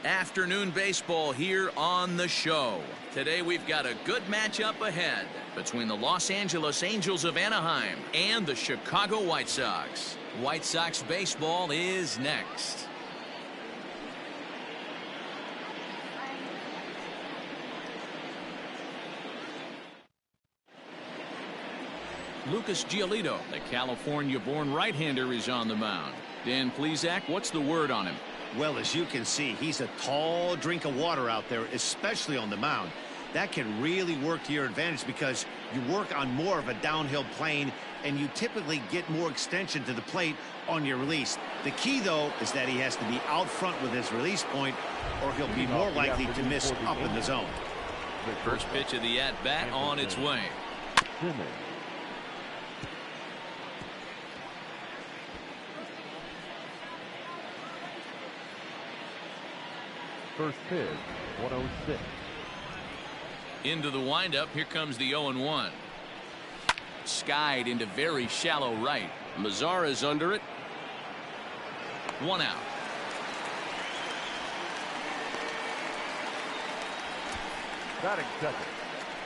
Afternoon baseball here on the show. Today we've got a good matchup ahead between the Los Angeles Angels of Anaheim and the Chicago White Sox. White Sox baseball is next. Lucas Giolito, the California-born right-hander, is on the mound. Dan Plesac, what's the word on him? Well, as you can see, he's a tall drink of water out there, especially on the mound. That can really work to your advantage because you work on more of a downhill plane and you typically get more extension to the plate on your release. The key, though, is that he has to be out front with his release point or he'll be more likely to miss up in the zone. First pitch of the at-bat on its way. First pitch, 106. Into the windup, here comes the 0-1. Skied into very shallow right. Mazar is under it. One out. Batting second,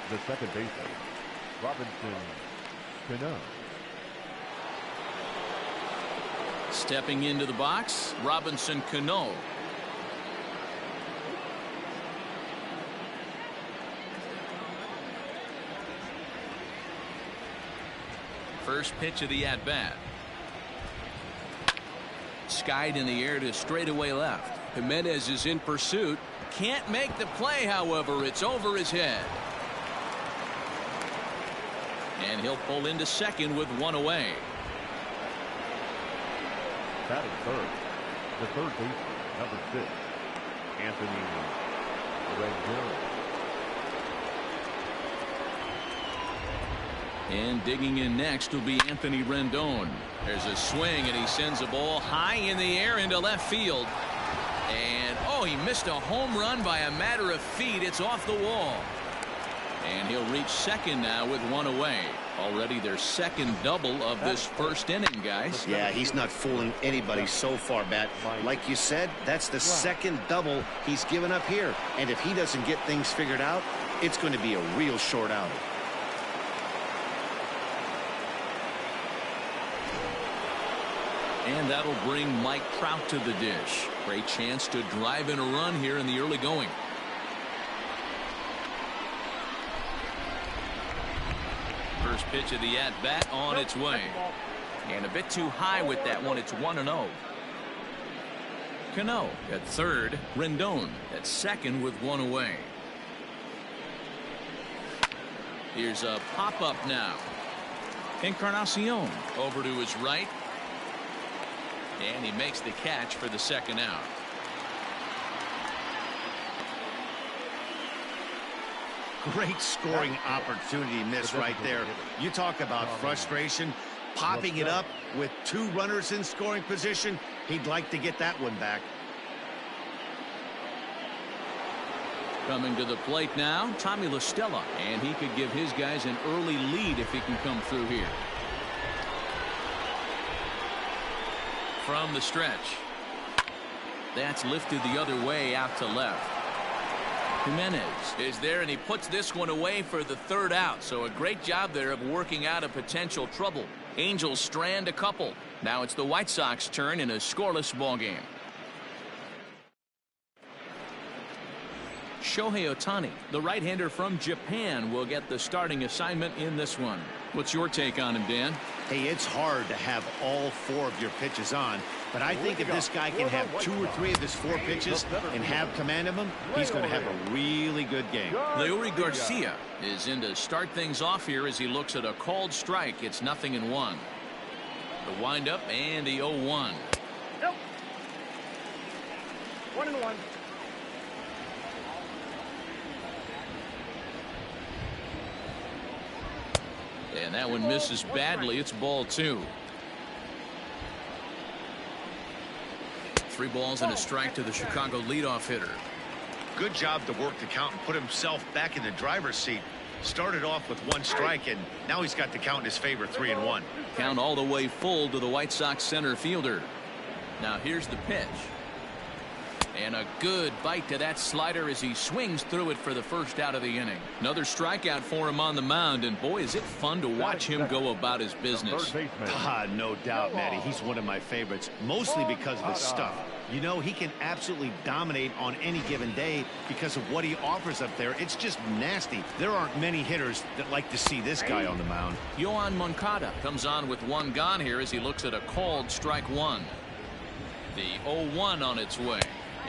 the second baseman, Robinson Cano. Stepping into the box, Robinson Cano. First pitch of the at-bat. Skied in the air to straightaway left. Jimenez is in pursuit. Can't make the play, however. It's over his head. And he'll pull into second with one away. Batting third, the third baseman, number 6, Anthony Rendon. And digging in next will be Anthony Rendon. There's a swing, and he sends a ball high in the air into left field. And, oh, he missed a home run by a matter of feet. It's off the wall. And he'll reach second now with one away. Already their second double of this first inning, guys. Yeah, he's not fooling anybody so far, Matt. Like you said, that's the second double he's given up here. And if he doesn't get things figured out, it's going to be a real short outing. And that'll bring Mike Trout to the dish. Great chance to drive in a run here in the early going. First pitch of the at-bat on its way. And a bit too high with that one. It's 1-0. Cano at third. Rendon at second with one away. Here's a pop-up now. Encarnacion over to his right. And he makes the catch for the second out. Great scoring opportunity missed right there. You talk about frustration. Popping it up with 2 runners in scoring position. He'd like to get that one back. Coming to the plate now, Tommy La Stella. And he could give his guys an early lead if he can come through here. From the stretch. That's lifted the other way out to left. Jimenez is there, and he puts this one away for the third out. So a great job there of working out a potential trouble. Angels strand a couple. Now it's the White Sox turn in a scoreless ball game. Shohei Ohtani, the right-hander from Japan, will get the starting assignment in this one. What's your take on him, Dan? Hey, it's hard to have all 4 of your pitches on, but I think if this guy can have 2 or 3 of his 4 pitches and have command of them, he's going to have a really good game. Leury Garcia is in to start things off here as he looks at a called strike. It's 0-1. The windup and the 0-1. Nope. 1-1. And that one misses badly. It's ball 2. 3 balls and a strike to the Chicago leadoff hitter. Good job to work the count and put himself back in the driver's seat. Started off with 1 strike, and now he's got the count in his favor, 3-1. Count all the way full to the White Sox center fielder. Now here's the pitch. And a good bite to that slider as he swings through it for the first out of the inning. Another strikeout for him on the mound, and boy, is it fun to watch him go about his business. No doubt, Matty. He's one of my favorites, mostly because of his stuff. You know, he can absolutely dominate on any given day because of what he offers up there. It's just nasty. There aren't many hitters that like to see this guy on the mound. Yohan Moncada comes on with one gone here as he looks at a called strike one. The 0-1 on its way.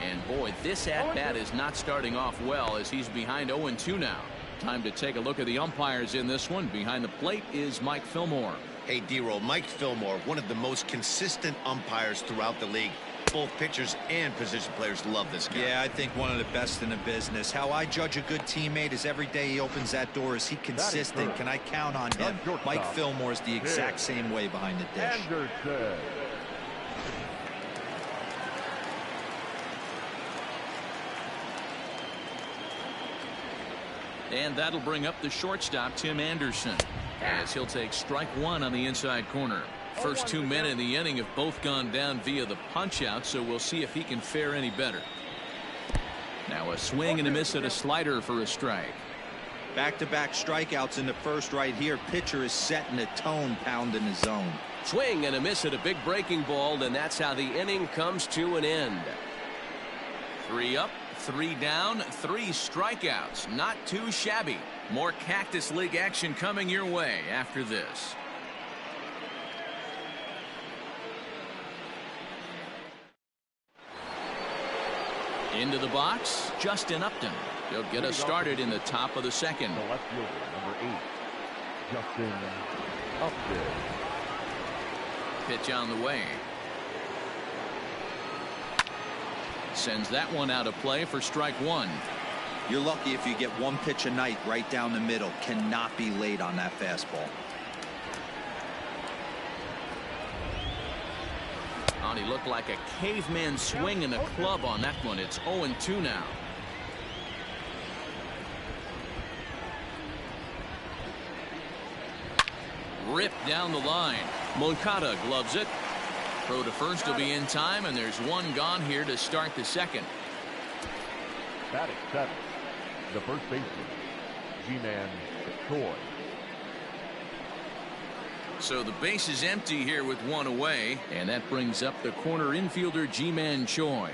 And boy, this at-bat is not starting off well as he's behind 0-2 now. Time to take a look at the umpires in this one. Behind the plate is Mike Fillmore. Hey, D-Roll, Mike Fillmore, one of the most consistent umpires throughout the league. Both pitchers and position players love this guy. Yeah, I think one of the best in the business. How I judge a good teammate is every day he opens that door. Is he consistent? Can I count on him? Mike Fillmore is the exact same way behind the dish. And that'll bring up the shortstop, Tim Anderson, as he'll take strike one on the inside corner. First 2 men in the inning have both gone down via the punch-out, so we'll see if he can fare any better. Now a swing and a miss at a slider for a strike. Back-to-back strikeouts in the first right here. Pitcher is setting the tone, pounding the zone. Swing and a miss at a big breaking ball, and that's how the inning comes to an end. 3 up, 3 down, 3 strikeouts. Not too shabby. More Cactus League action coming your way after this. Into the box, Justin Upton. He'll get us started in the top of the second. The left fielder, number 8, Justin Upton. Pitch on the way. Sends that one out of play for strike one. You're lucky if you get one pitch a night right down the middle. Cannot be late on that fastball. He looked like a caveman swinging a club on that one. It's 0-2 now. Ripped down the line. Moncada gloves it. Throw to first will be in time, and there's one gone here to start the second. Batting 7, the first baseman, G-Man Choi. So the base is empty here with one away, and that brings up the corner infielder G-Man Choi.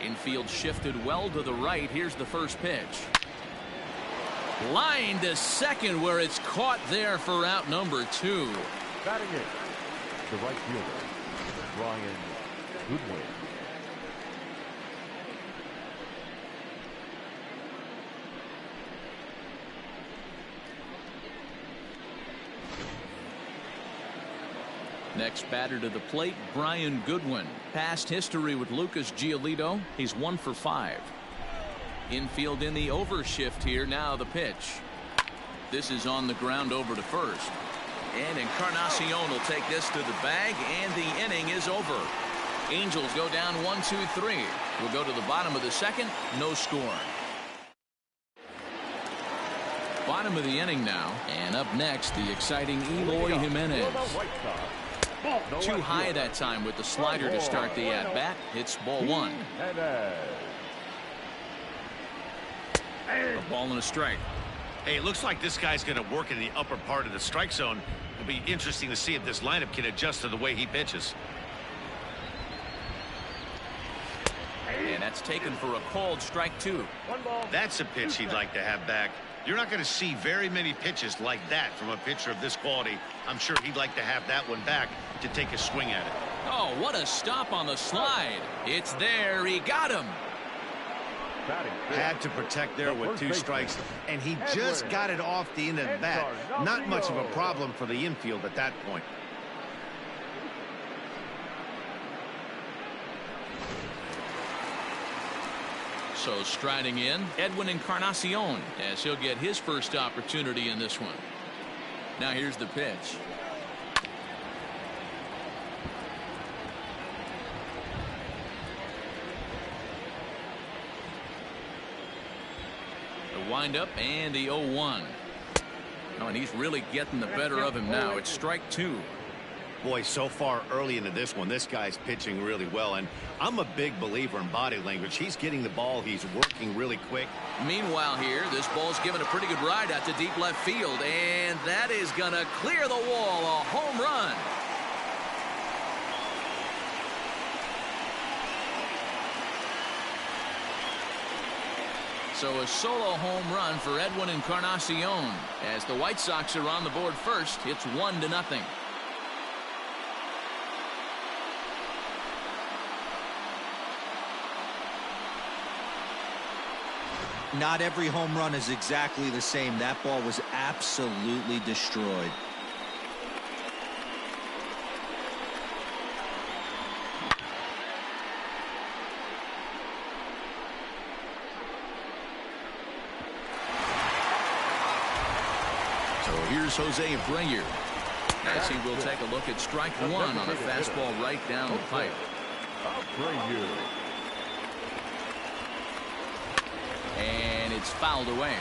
Infield shifted well to the right. Here's the first pitch. Line to second, where it's caught there for out number 2. Batting in, the right fielder, Ryan Goodwin. Next batter to the plate, Brian Goodwin. Past history with Lucas Giolito. He's 1 for 5. Infield in the overshift here. Now the pitch. This is on the ground over to first. And Encarnacion will take this to the bag, and the inning is over. Angels go down 1-2-3. We'll go to the bottom of the second. No score. Bottom of the inning now. And up next, the exciting Eloy Jimenez. Too high that time with the slider to start the at-bat. Hits ball 1. A ball and a strike. Hey, it looks like this guy's going to work in the upper part of the strike zone. It'll be interesting to see if this lineup can adjust to the way he pitches. And that's taken for a called strike 2. That's a pitch he'd like to have back. You're not going to see very many pitches like that from a pitcher of this quality. I'm sure he'd like to have that one back to take a swing at it. Oh, what a stop on the slide. It's there. He got him. Had to protect there with 2 strikes, and he just got it off the end of the bat. Not much of a problem for the infield at that point. So striding in, Edwin Encarnacion, as he'll get his first opportunity in this one. Now here's the pitch. The windup and the 0-1. Oh, and he's really getting the better of him now. It's strike 2. Boy, so far early into this one, this guy's pitching really well, and I'm a big believer in body language. He's getting the ball. He's working really quick. Meanwhile here, this ball's given a pretty good ride out to deep left field, and that is going to clear the wall. A home run. So a solo home run for Edwin Encarnacion. As the White Sox are on the board first, it's 1-0. Not every home run is exactly the same. That ball was absolutely destroyed. So here's Jose Abreu, as he will take a look at strike one on a fastball right down the pipe. And it's fouled away.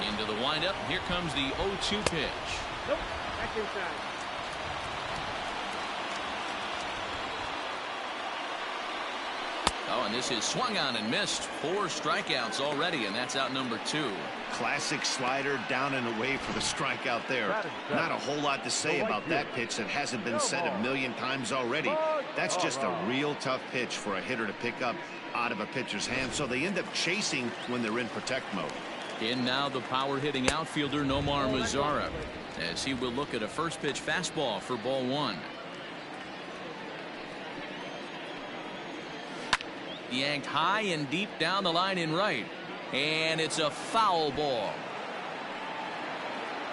Into the windup. Here comes the 0-2 pitch. Nope, back inside. Oh, and this is swung on and missed. 4 strikeouts already, and that's out number 2. Classic slider down and away for the strikeout there. Not a whole lot to say about that pitch that hasn't been said a million times already. That's just a real tough pitch for a hitter to pick up out of a pitcher's hand, so they end up chasing when they're in protect mode. In now the power hitting outfielder Nomar Mazara, as he will look at a first pitch fastball for ball 1. Yanked high and deep down the line in right, and it's a foul ball.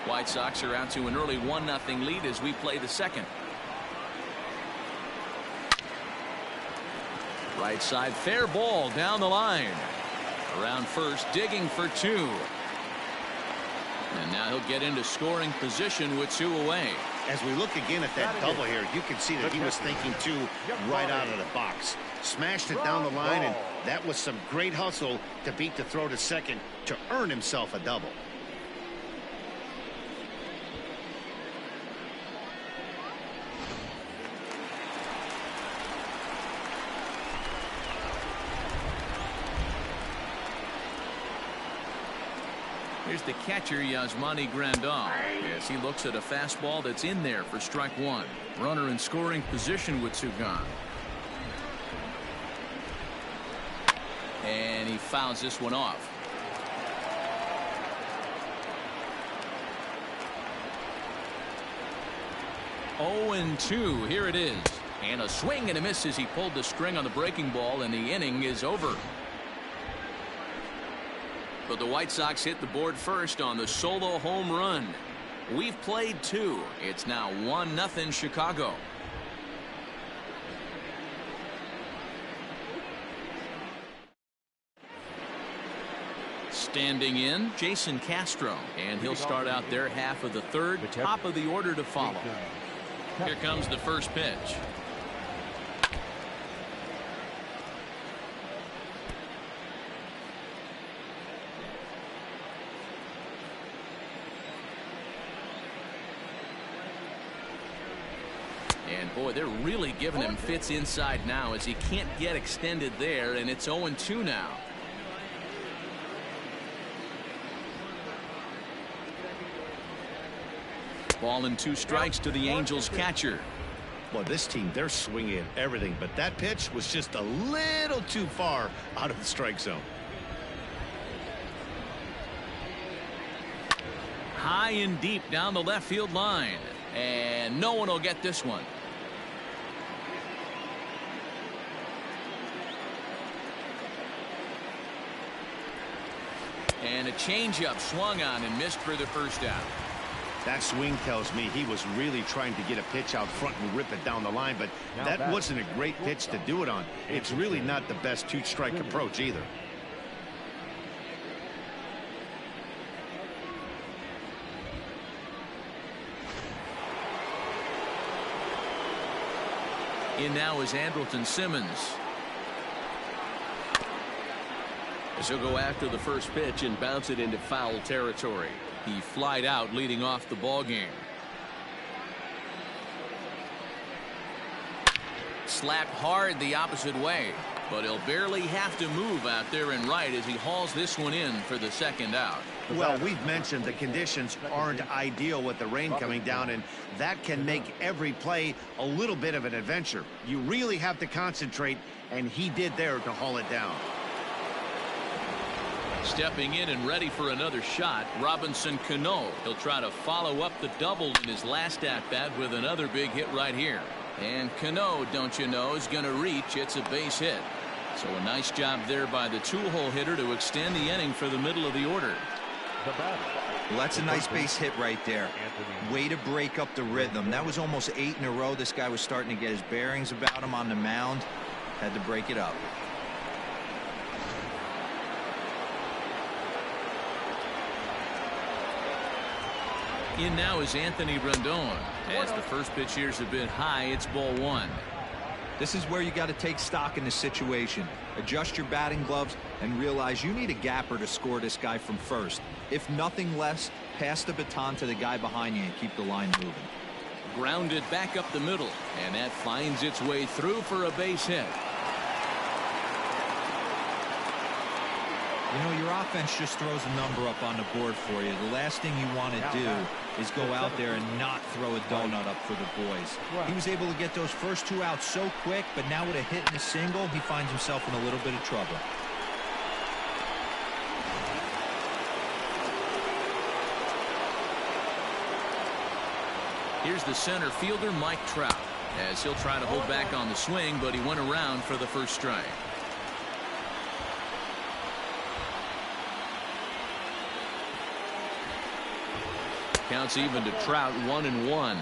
White Sox are out to an early 1-0 lead as we play the second. Right side fair ball down the line. Around first, digging for 2. And now he'll get into scoring position with 2 away. As we look again at that double here, you can see that he was thinking 2 right out of the box. Smashed it down the line, and that was some great hustle to beat the throw to second to earn himself a double. Here's the catcher, Yasmani Grandal, as he looks at a fastball that's in there for strike 1. Runner in scoring position with 2 gone. And he fouls this one off. Oh, and 2. Here it is. And a swing and a miss as he pulled the string on the breaking ball, and the inning is over. But the White Sox hit the board first on the solo home run. We've played 2. It's now 1-0 Chicago. Standing in, Jason Castro, and he'll start out their half of the third, top of the order to follow. Here comes the first pitch. And boy, they're really giving him fits inside now as he can't get extended there, and it's 0-2 now. Ball and 2 strikes to the Angels catcher. Well, this team, they're swinging at everything, but that pitch was just a little too far out of the strike zone. High and deep down the left field line, and no one will get this one. And a changeup swung on and missed for the first out. That swing tells me he was really trying to get a pitch out front and rip it down the line, but that wasn't a great pitch to do it on. It's really not the best 2-strike approach either. In now is Andrelton Simmons. As he'll go after the first pitch and bounce it into foul territory. He flied out leading off the ball game. Slapped hard the opposite way, but he'll barely have to move out there and right as he hauls this one in for the second out. Well, we've mentioned the conditions aren't ideal with the rain coming down, and that can make every play a little bit of an adventure. You really have to concentrate, and he did there to haul it down. Stepping in and ready for another shot, Robinson Cano. He'll try to follow up the double in his last at-bat with another big hit right here. And Cano, don't you know, is going to reach. It's a base hit. So a nice job there by the two-hole hitter to extend the inning for the middle of the order. Well, that's a nice base hit right there. Way to break up the rhythm. That was almost 8 in a row. This guy was starting to get his bearings about him on the mound. Had to break it up. In now is Anthony Rendon. As the first pitch here's a bit high, it's ball 1. This is where you got to take stock in the situation. Adjust your batting gloves and realize you need a gapper to score this guy from first. If nothing less, pass the baton to the guy behind you and keep the line moving. Grounded back up the middle, and that finds its way through for a base hit. You know, your offense just throws a number up on the board for you. The last thing you want to do is go out there and not throw a donut up for the boys. He was able to get those first 2 outs so quick, but now with a hit and a single, he finds himself in a little bit of trouble. Here's the center fielder, Mike Trout, as he'll try to hold back on the swing, but he went around for the first strike. Counts even to Trout, 1-1.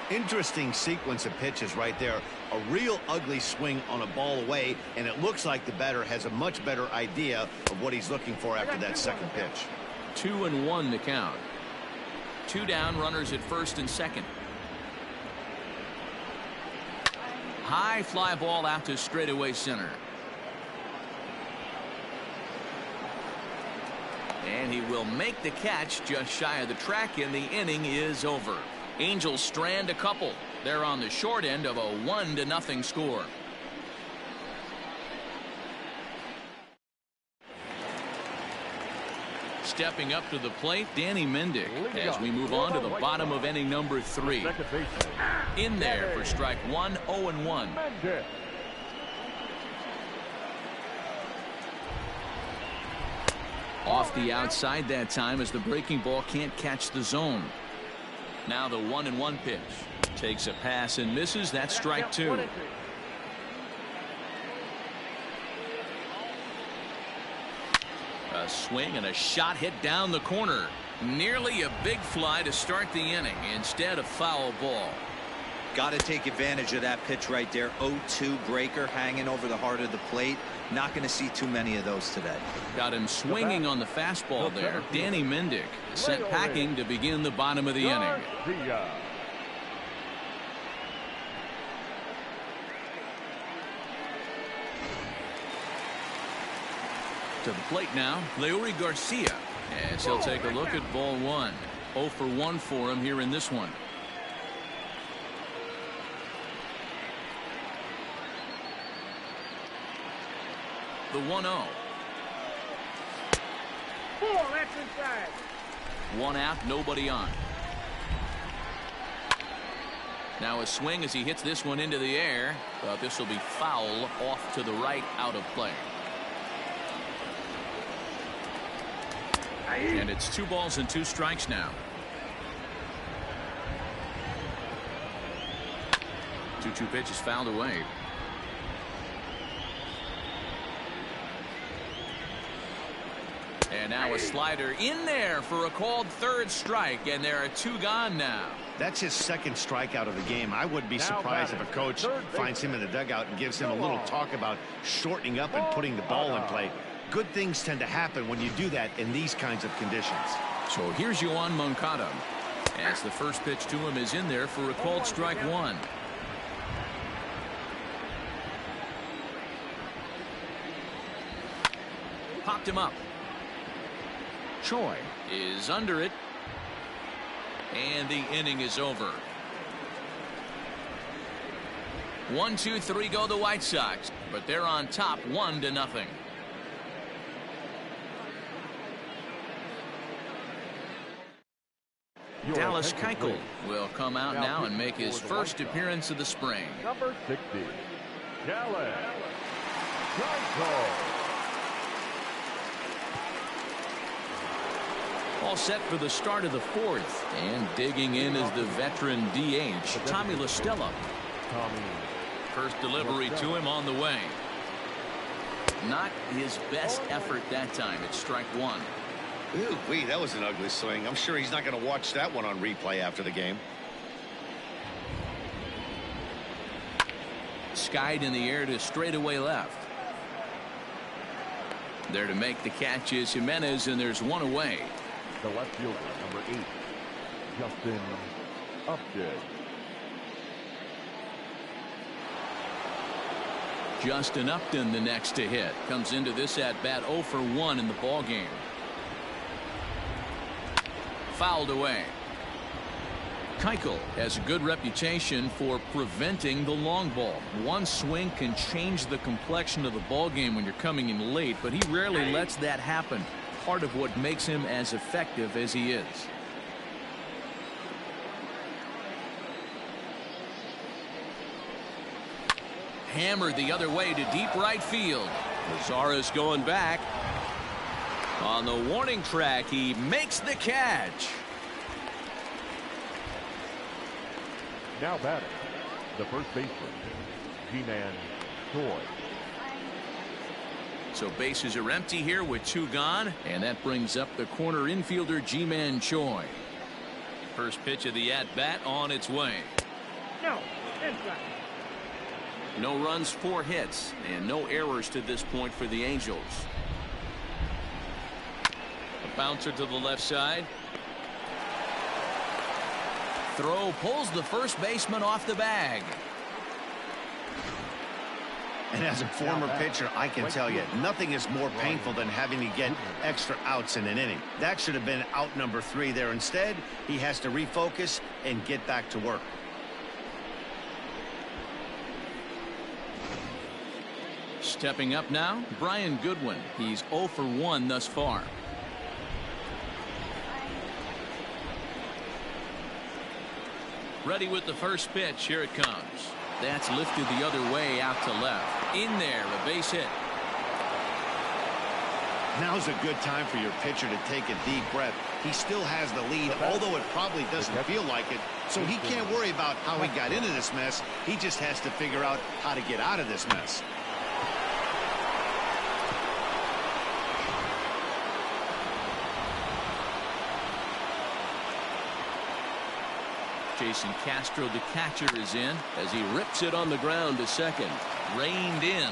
Interesting sequence of pitches right there. A real ugly swing on a ball away, and it looks like the batter has a much better idea of what he's looking for after that second pitch. 2-1 to count. 2 down, runners at first and second. High fly ball out to straightaway center. And he will make the catch just shy of the track, and the inning is over. Angels strand a couple. They're on the short end of a 1-0 score. Stepping up to the plate, Danny Mendick, as we move on to the bottom of inning number 3. In there for strike 1, 0-1. Off the outside that time as the breaking ball can't catch the zone. Now the 1-1 pitch. Takes a pass and misses. That's strike 2. A swing and a shot hit down the corner. Nearly a big fly to start the inning. Instead, a foul ball. Got to take advantage of that pitch right there. 0-2 breaker hanging over the heart of the plate. Not going to see too many of those today. Got him swinging on the fastball there. Danny Mendick sent packing to begin the bottom of the inning. To the plate now, Leury Garcia, as he'll take a look at ball 1. 0 for 1 for him here in this one. The 1-0. That's inside. 1 out, nobody on. Now a swing as he hits this one into the air, but this will be foul off to the right, out of play. And it's 2 balls and 2 strikes now. 2-2 pitch is fouled away. And now a slider in there for a called 3rd strike, and there are 2 gone now. That's his 2nd strikeout of the game. I wouldn't be surprised if a coach finds him in the dugout and gives him a little talk about shortening up and putting the ball in play. Good things tend to happen when you do that in these kinds of conditions. So here's Yoan Moncada, as the first pitch to him is in there for a called strike 1. Popped him up. Choi is under it. And the inning is over. 1, 2, 3 go the White Sox, but they're on top 1-0. Dallas Keuchel will come out now and make his first appearance of the spring. Number 60, Dallas Keuchel. All set for the start of the fourth, and digging in is the veteran DH Tommy La Stella. First delivery to him on the way. Not his best effort that time. It's strike one. Ooh, wee, that was an ugly swing. I'm sure he's not going to watch that one on replay after the game. Skied in the air to straightaway left. There to make the catch is Jimenez, and there's one away. The left fielder, number 8, Justin Upton. Justin Upton, the next to hit, comes into this at bat 0 for 1 in the ball game. Fouled away. Keuchel has a good reputation for preventing the long ball. One swing can change the complexion of the ball game when you're coming in late, but he rarely lets that happen. Part of what makes him as effective as he is. Hammered the other way to deep right field. Mazara's going back. On the warning track, he makes the catch. Now batting, the first baseman, G-Man Choi. So bases are empty here with 2 gone, and that brings up the corner infielder Ji-Man Choi. First pitch of the at-bat on its way. No, inside. No runs, 4 hits, and no errors to this point for the Angels. A bouncer to the left side. Throw pulls the first baseman off the bag. And as a former pitcher, I can tell you, nothing is more painful than having to get extra outs in an inning. That should have been out number 3 there. Instead, he has to refocus and get back to work. Stepping up now, Brian Goodwin. He's 0 for 1 thus far. Ready with the first pitch. Here it comes. That's lifted the other way out to left. In there, a base hit. Now's a good time for your pitcher to take a deep breath. He still has the lead, although it probably doesn't feel like it. So he can't worry about how he got into this mess. He just has to figure out how to get out of this mess. Jason Castro, the catcher, is in as he rips it on the ground to second. Reined in.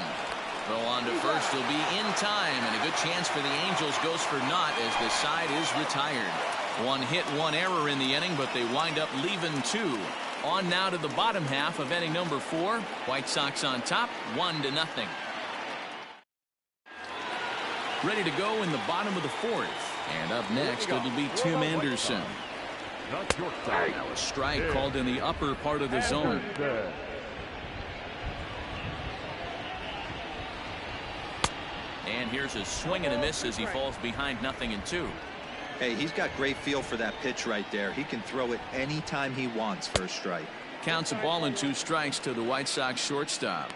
Throw on to first will be in time, and a good chance for the Angels goes for naught as the side is retired. 1 hit, 1 error in the inning, but they wind up leaving 2. On now to the bottom half of inning number 4. White Sox on top, 1-0. Ready to go in the bottom of the 4th. And up next, it'll be Tim Anderson. Now a strike called in the upper part of the zone. And here's a swing and a miss as he falls behind 0-2. Hey, he's got great feel for that pitch right there. He can throw it anytime he wants for a strike. Counts a ball and 2 strikes to the White Sox shortstop.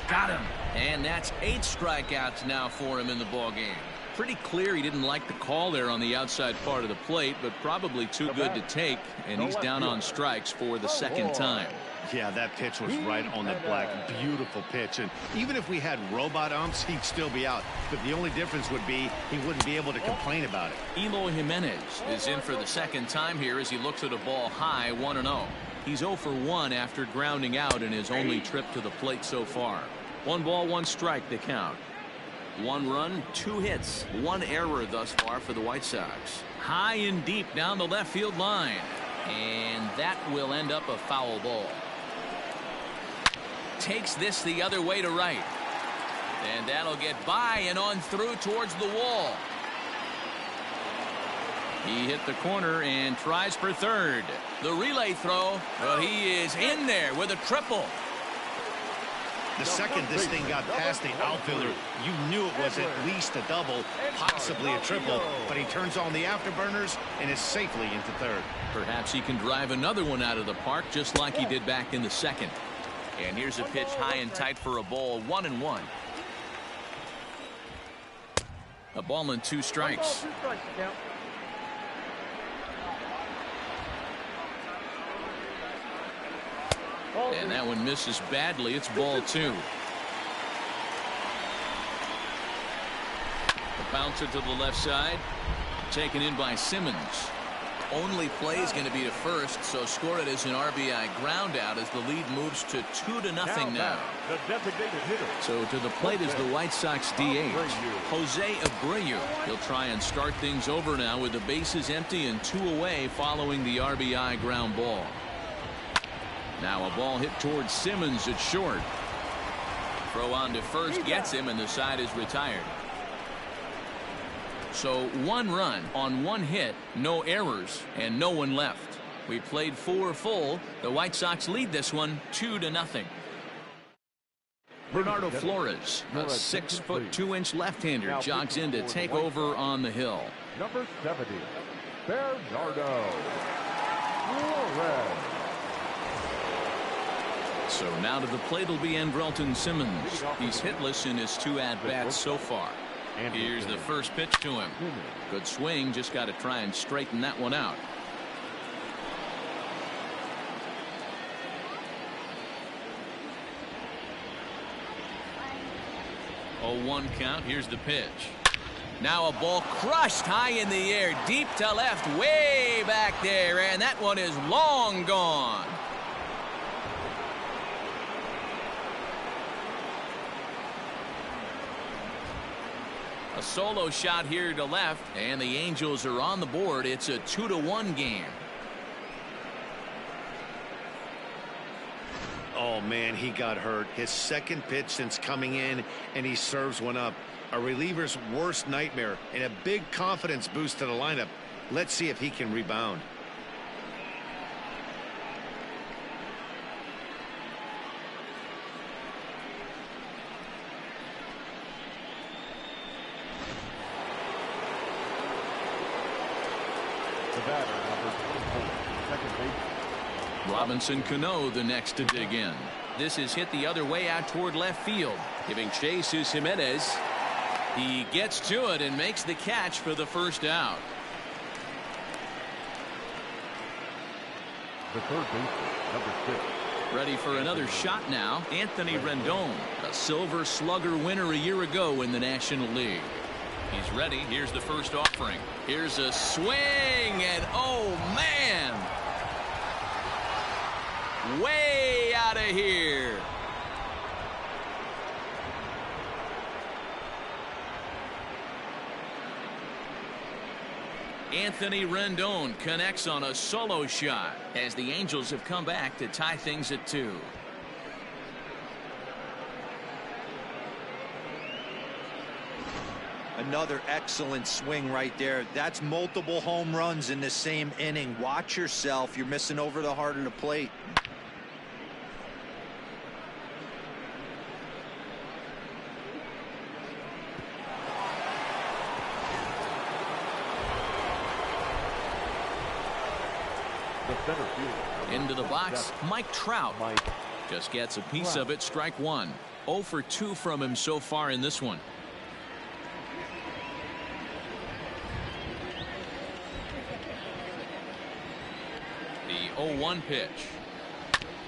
Got him. And that's 8 strikeouts now for him in the ball game. Pretty clear he didn't like the call there on the outside part of the plate, but probably too good to take, and he's down on strikes for the 2nd time. Yeah, that pitch was right on the black. Beautiful pitch. And even if we had robot umps, he'd still be out. But the only difference would be he wouldn't be able to complain about it. Eloy Jimenez is in for the 2nd time here as he looks at a ball high, 1-0. He's 0 for 1 after grounding out in his only trip to the plate so far. 1 ball, 1 strike, the count. 1 run, 2 hits, 1 error thus far for the White Sox. High and deep down the left field line. And that will end up a foul ball. takes this the other way to right. And that'll get by and on through towards the wall. He hit the corner and tries for third. The relay throw, but he is in there with a triple. The second this thing got past the outfielder, you knew it was at least a double, possibly a triple, but he turns on the afterburners and is safely into third. Perhaps he can drive another one out of the park just like he did back in the second. And here's a pitch high and tight for a ball, 1-1. A ball and 2 strikes. And that one misses badly. It's ball 2. The bouncer to the left side. Taken in by Simmons. Only play is going to be to first, so score it as an RBI ground out as the lead moves to 2-0 now. So to the plate is the White Sox DH, Jose Abreu. He'll try and start things over now with the bases empty and 2 away following the RBI ground ball. Now a ball hit towards Simmons at short. Throw on to first gets him, and the side is retired. So 1 run on 1 hit, no errors, and no one left. We played 4 full. The White Sox lead this one 2-0. Bernardo Flores, a 6'2" left-hander, jogs in to take over on the hill. Number 70, Bernardo Flores. So now to the plate will be Andrelton Simmons. He's hitless in his 2 at-bats so far. Here's the first pitch to him. Good swing, just got to try and straighten that one out. Oh, 1 count. Here's the pitch. Now a ball crushed high in the air, deep to left, way back there, and that one is long gone. A solo shot here to left, and the Angels are on the board. It's a 2-1 game. Oh, man, he got hurt. His second pitch since coming in, and he serves one up. A reliever's worst nightmare, and a big confidence boost to the lineup. Let's see if he can rebound. The batter, number 24, second base. Robinson Cano the next to dig in. This is hit the other way out toward left field. Giving chase is Jimenez. He gets to it and makes the catch for the first out. The third baseman, number 6. Ready for another shot now. Anthony Rendon, a Silver Slugger winner a year ago in the National League. He's ready. Here's the first offering. Here's a swing, and oh man, way out of here. Anthony Rendon connects on a solo shot as the Angels have come back to tie things at 2. Another excellent swing right there. That's multiple home runs in the same inning. Watch yourself. You're missing over the heart of the plate. The center fielder. Into the box, Mike Trout. Just gets a piece of it, strike 1. 0 for 2 from him so far in this one. The 0-1 pitch.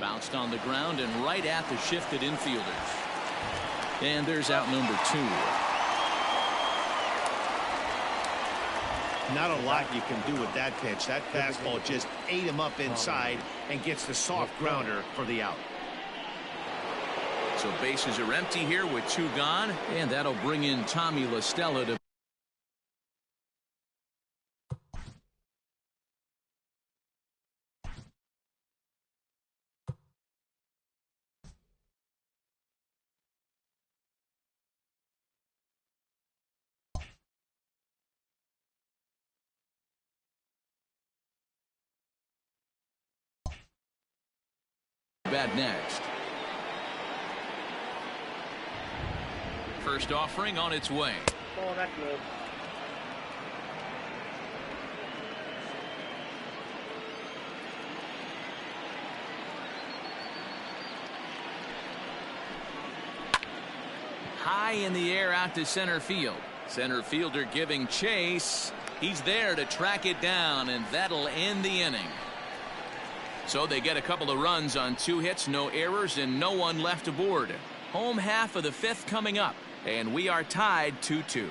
Bounced on the ground and right at the shifted infielders. And there's out number 2. Not a lot you can do with that pitch. That fastball just ate him up inside and gets the soft grounder for the out. So bases are empty here with 2 gone, and that'll bring in Tommy La Stella to bat next. First offering on its way. Oh, that's low. High in the air out to center field. Center fielder giving chase. He's there to track it down, and that'll end the inning. So they get a couple of runs on 2 hits, no errors, and no one left aboard. Home half of the 5th coming up, and we are tied 2-2.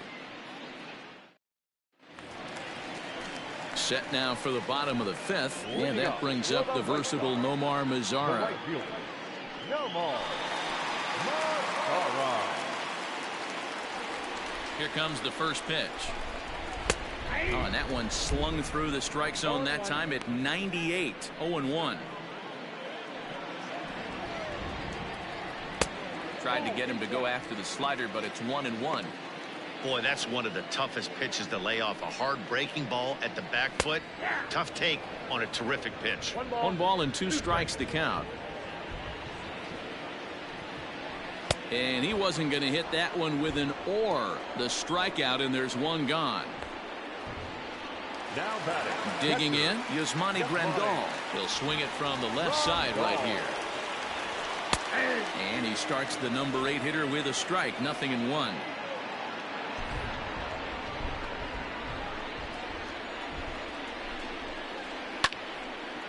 Set now for the bottom of the 5th, and that brings up the versatile Nomar Mazara. Nomar. Here comes the first pitch. Oh, and that one slung through the strike zone that time at 98. 0-1. Tried to get him to go after the slider, but it's 1-1. Boy, that's one of the toughest pitches to lay off. A hard breaking ball at the back foot. Tough take on a terrific pitch. 1 ball and 2 strikes to count. And he wasn't going to hit that one with an or. The strikeout, and there's 1 gone. Now batting. Digging in, Yasmani Grandal. He'll swing it from the left side right here. And he starts the number 8 hitter with a strike. 0-1.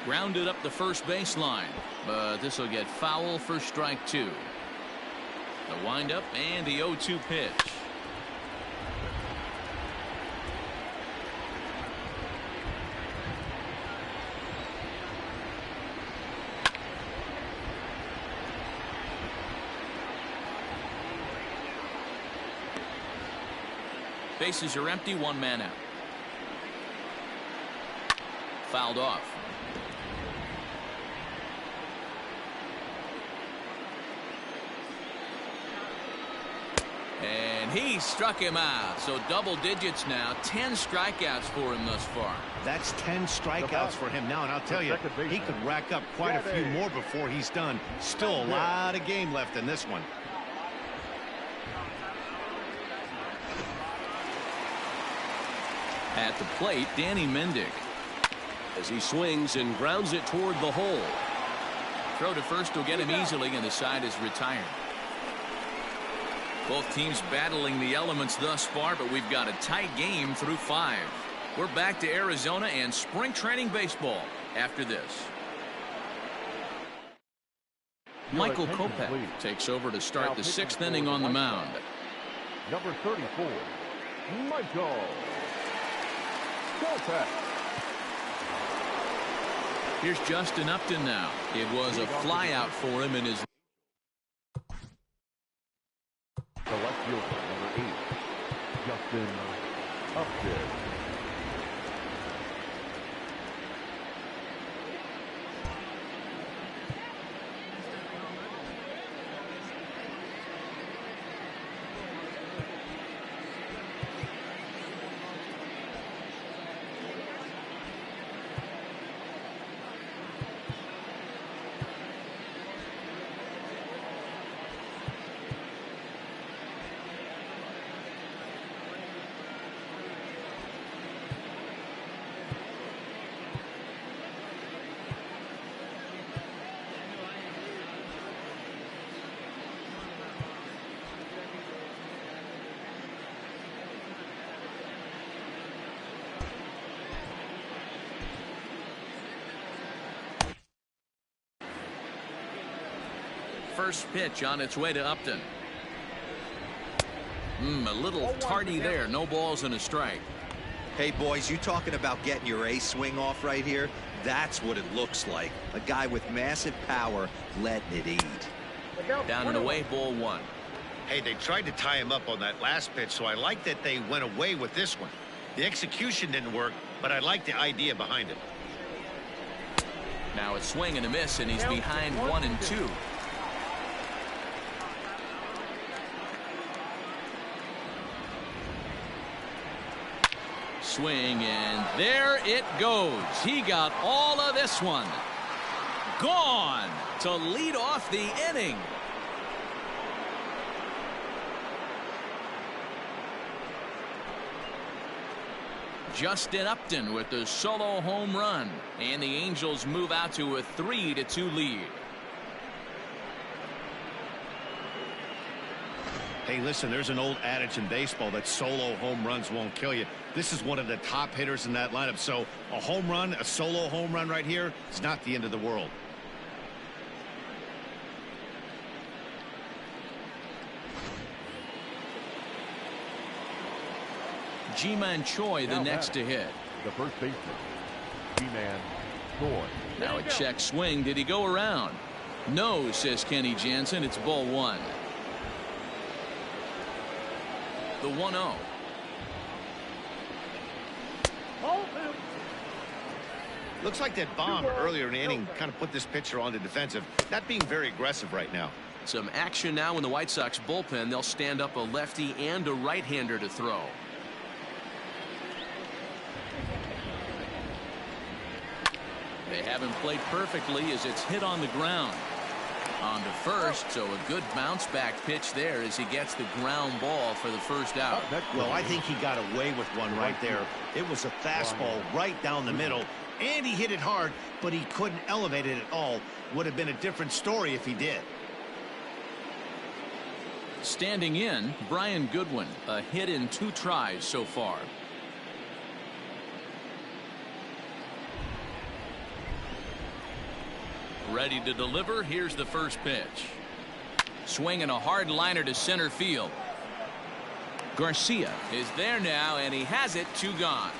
Grounded up the first baseline, but this will get foul for strike 2. The windup and the 0-2 pitch. Bases are empty, 1 man out. Fouled off. And he struck him out. So double digits now. 10 strikeouts for him thus far. That's 10 strikeouts for him now. And I'll tell you, he could rack up quite a few more before he's done. Still a lot of game left in this one. At the plate, Danny Mendick. As he swings and grounds it toward the hole. Throw to first will get him easily, and the side is retired. Both teams battling the elements thus far, but we've got a tight game through 5. We're back to Arizona and spring training baseball after this. Michael Kopech takes over to start the 6th inning on the mound. Number 34, Michael Kopech. Here's Justin Upton now. It was a fly out for him in his The left fielder, number 8, Justin Upton. first pitch on its way to Upton. A little tardy there. No balls and a strike. Hey, boys, you talking about getting your ace swing off right here? That's what it looks like. A guy with massive power letting it eat. Down and away, ball one. Hey, they tried to tie him up on that last pitch, so I like that they went away with this one. The execution didn't work, but I like the idea behind it. Now a swing and a miss, and he's behind 1 and 2. Swing, and there it goes. He got all of this one. Gone to lead off the inning. Justin Upton with the solo home run, and the Angels move out to a 3-2 lead. Hey, listen, there's an old adage in baseball that solo home runs won't kill you. This is one of the top hitters in that lineup, so a home run, a solo home run right here, is not the end of the world. Ji-Man Choi the next to hit. The first baseman, Ji-Man Choi. Now a check swing. Did he go around? No, says Kenny Jansen. It's ball one. The 1-0. Looks like that bomb earlier in the inning kind of put this pitcher on the defensive, not being very aggressive right now. Some action now in the White Sox bullpen. They'll stand up a lefty and a right-hander to throw. They haven't played perfectly as it's hit on the ground. On to first, so a good bounce back pitch there as he gets the ground ball for the first out. Well, I think he got away with one right there. It was a fastball right down the middle, and he hit it hard, but he couldn't elevate it at all. Would have been a different story if he did. Standing in, Brian Goodwin, a hit in 2 tries so far. Ready to deliver. Here's the first pitch. Swinging a hard liner to center field. Garcia is there now, and he has it. 2 gone.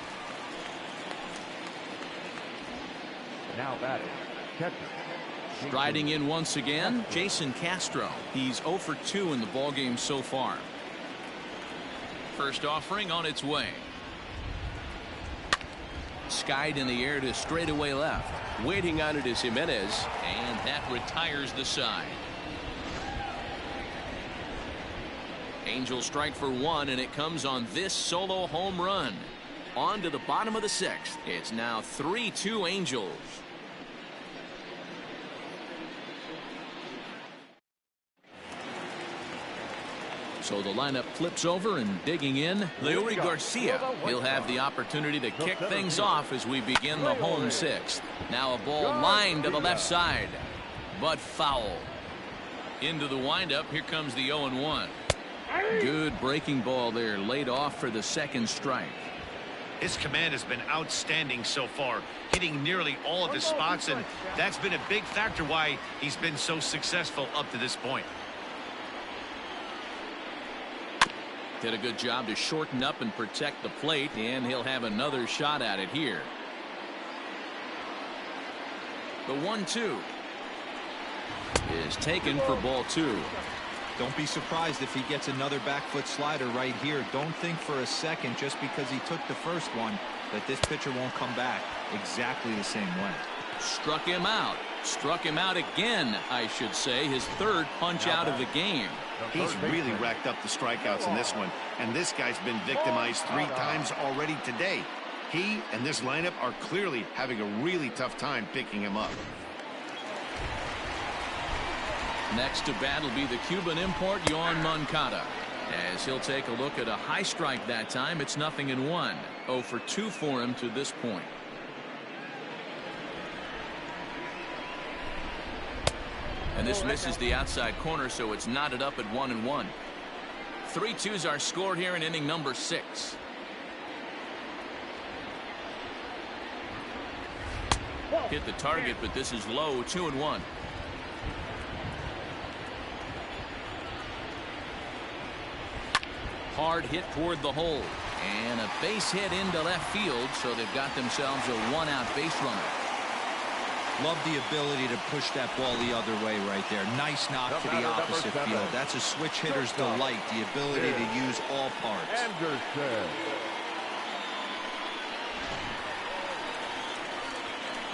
Now batting, catcher. Striding in once again, Jason Castro. He's 0 for 2 in the ballgame so far. First offering on its way. Skied in the air to straightaway left. Waiting on it is Jimenez, and that retires the side. Angels strike for 1, and it comes on this solo home run. On to the bottom of the 6th. It's now 3-2 Angels. So the lineup flips over, and digging in, Leury Garcia. He'll have the opportunity to kick things off as we begin the home 6th. Now a ball lined to the left side, but foul. Into the windup. Here comes the 0-1. Good breaking ball there, laid off for the second strike. His command has been outstanding so far, hitting nearly all of his spots, and that's been a big factor why he's been so successful up to this point. Did a good job to shorten up and protect the plate, and he'll have another shot at it here. The 1-2 is taken for ball 2. Don't be surprised if he gets another back foot slider right here. Don't think for a second, just because he took the first one, that this pitcher won't come back exactly the same way. Struck him out. Struck him out again, I should say. His 3rd punch out of the game. He's really racked up the strikeouts in this one, and this guy's been victimized 3 times already today. He and this lineup are clearly having a really tough time picking him up. Next to bat will be the Cuban import Yoan Moncada, as he'll take a look at a high strike that time. It's 0-1. 0 for 2 for him to this point. And this misses the outside corner, so it's knotted up at 1-1. 3-2s are scored here in inning number 6. Hit the target, but this is low. 2-1. Hard hit toward the hole, and a base hit into left field, so they've got themselves a 1-out base runner. Love the ability to push that ball the other way right there. Nice knock to the opposite field. That's a switch hitter's delight, the ability to use all parts.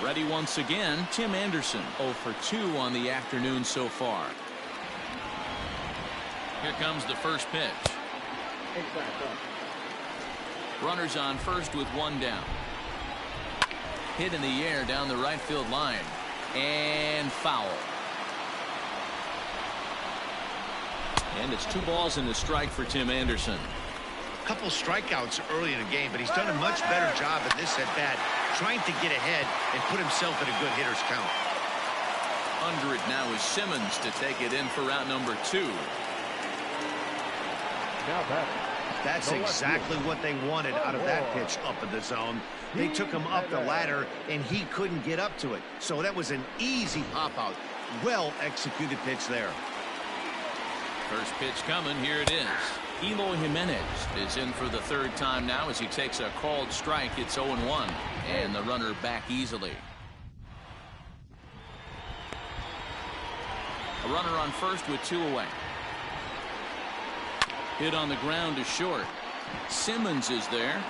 Ready once again, Tim Anderson. 0 for 2 on the afternoon so far. Here comes the first pitch. Runners on first with 1 down. Hit in the air down the right field line. And foul. And it's 2 balls and a strike for Tim Anderson. Couple strikeouts early in the game, but he's done a much better job in this at bat, trying to get ahead and put himself in a good hitter's count. Under it now is Simmons to take it in for round number 2. Now batting. That's exactly what they wanted out of that pitch up in the zone. They took him up the ladder, and he couldn't get up to it. So that was an easy pop-out. Well-executed pitch there. First pitch coming. Here it is. Eloy Jimenez is in for the 3rd time now as he takes a called strike. It's 0-1, and the runner back easily. A runner on first with 2 away. Hit on the ground to short. Simmons is there.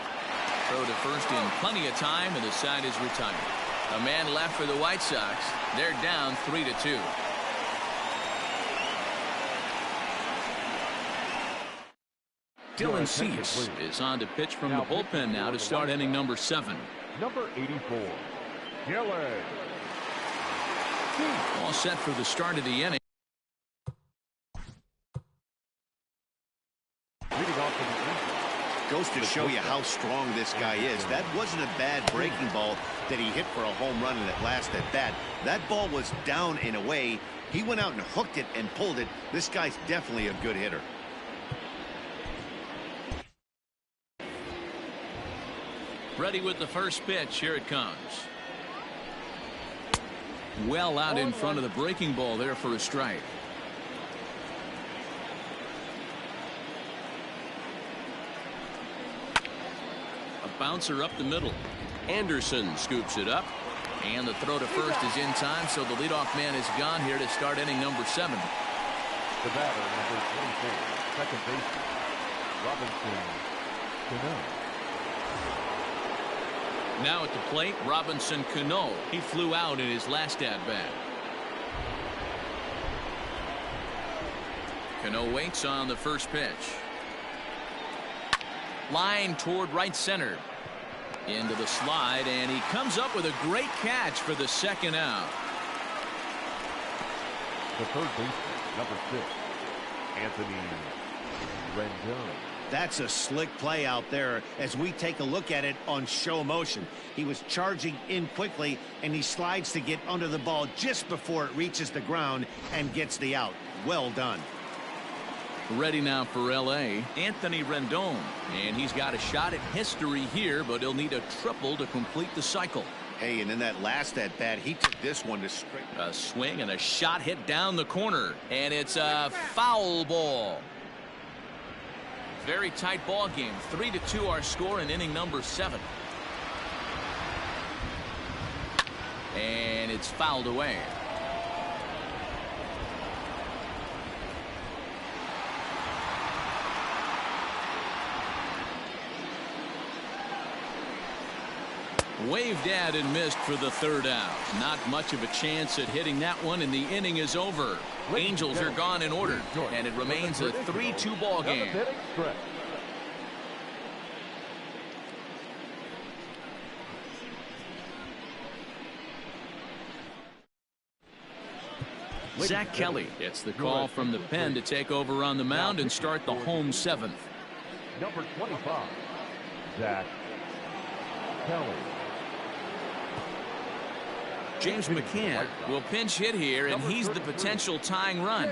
Throw to first in plenty of time, and the side is retired. A man left for the White Sox. They're down 3-2. Dylan Cease is on to pitch from the bullpen now to start inning number 7. Number 84, Dylan. All set for the start of the inning. Goes to show you how strong this guy is. That wasn't a bad breaking ball that he hit for a home run in that last at bat. That ball was down and away. He went out and hooked it and pulled it. This guy's definitely a good hitter. Ready with the first pitch. Here it comes. Well out in front of the breaking ball there for a strike. A bouncer up the middle. Anderson scoops it up, and the throw to first is in time, so the leadoff man is gone here to start inning number 7. The batter, number 24, second baseman, Robinson Cano. Now at the plate, Robinson Cano. He flew out in his last at-bat. Cano waits on the first pitch. Line toward right center. Into the slide, and he comes up with a great catch for the 2nd out. The third baseman, number 6, Anthony Rendon. That's a slick play out there as we take a look at it on show motion. He was charging in quickly, and he slides to get under the ball just before it reaches the ground and gets the out. Well done. Ready now for L.A., Anthony Rendon. And he's got a shot at history here, but he'll need a triple to complete the cycle. Hey, and in that last at-bat, he took this one to straight. A swing and a shot hit down the corner. And it's a foul ball. Very tight ball game. 3-2 our score in inning number 7. And it's fouled away. Waved at and missed for the 3rd out. Not much of a chance at hitting that one, and the inning is over. Angels are gone in order, and it remains a 3-2 ball game. Zach Kelly gets the call from the pen to take over on the mound and start the home 7th. Number 25, Zach Kelly. James McCann will pinch hit here, and he's the potential tying run.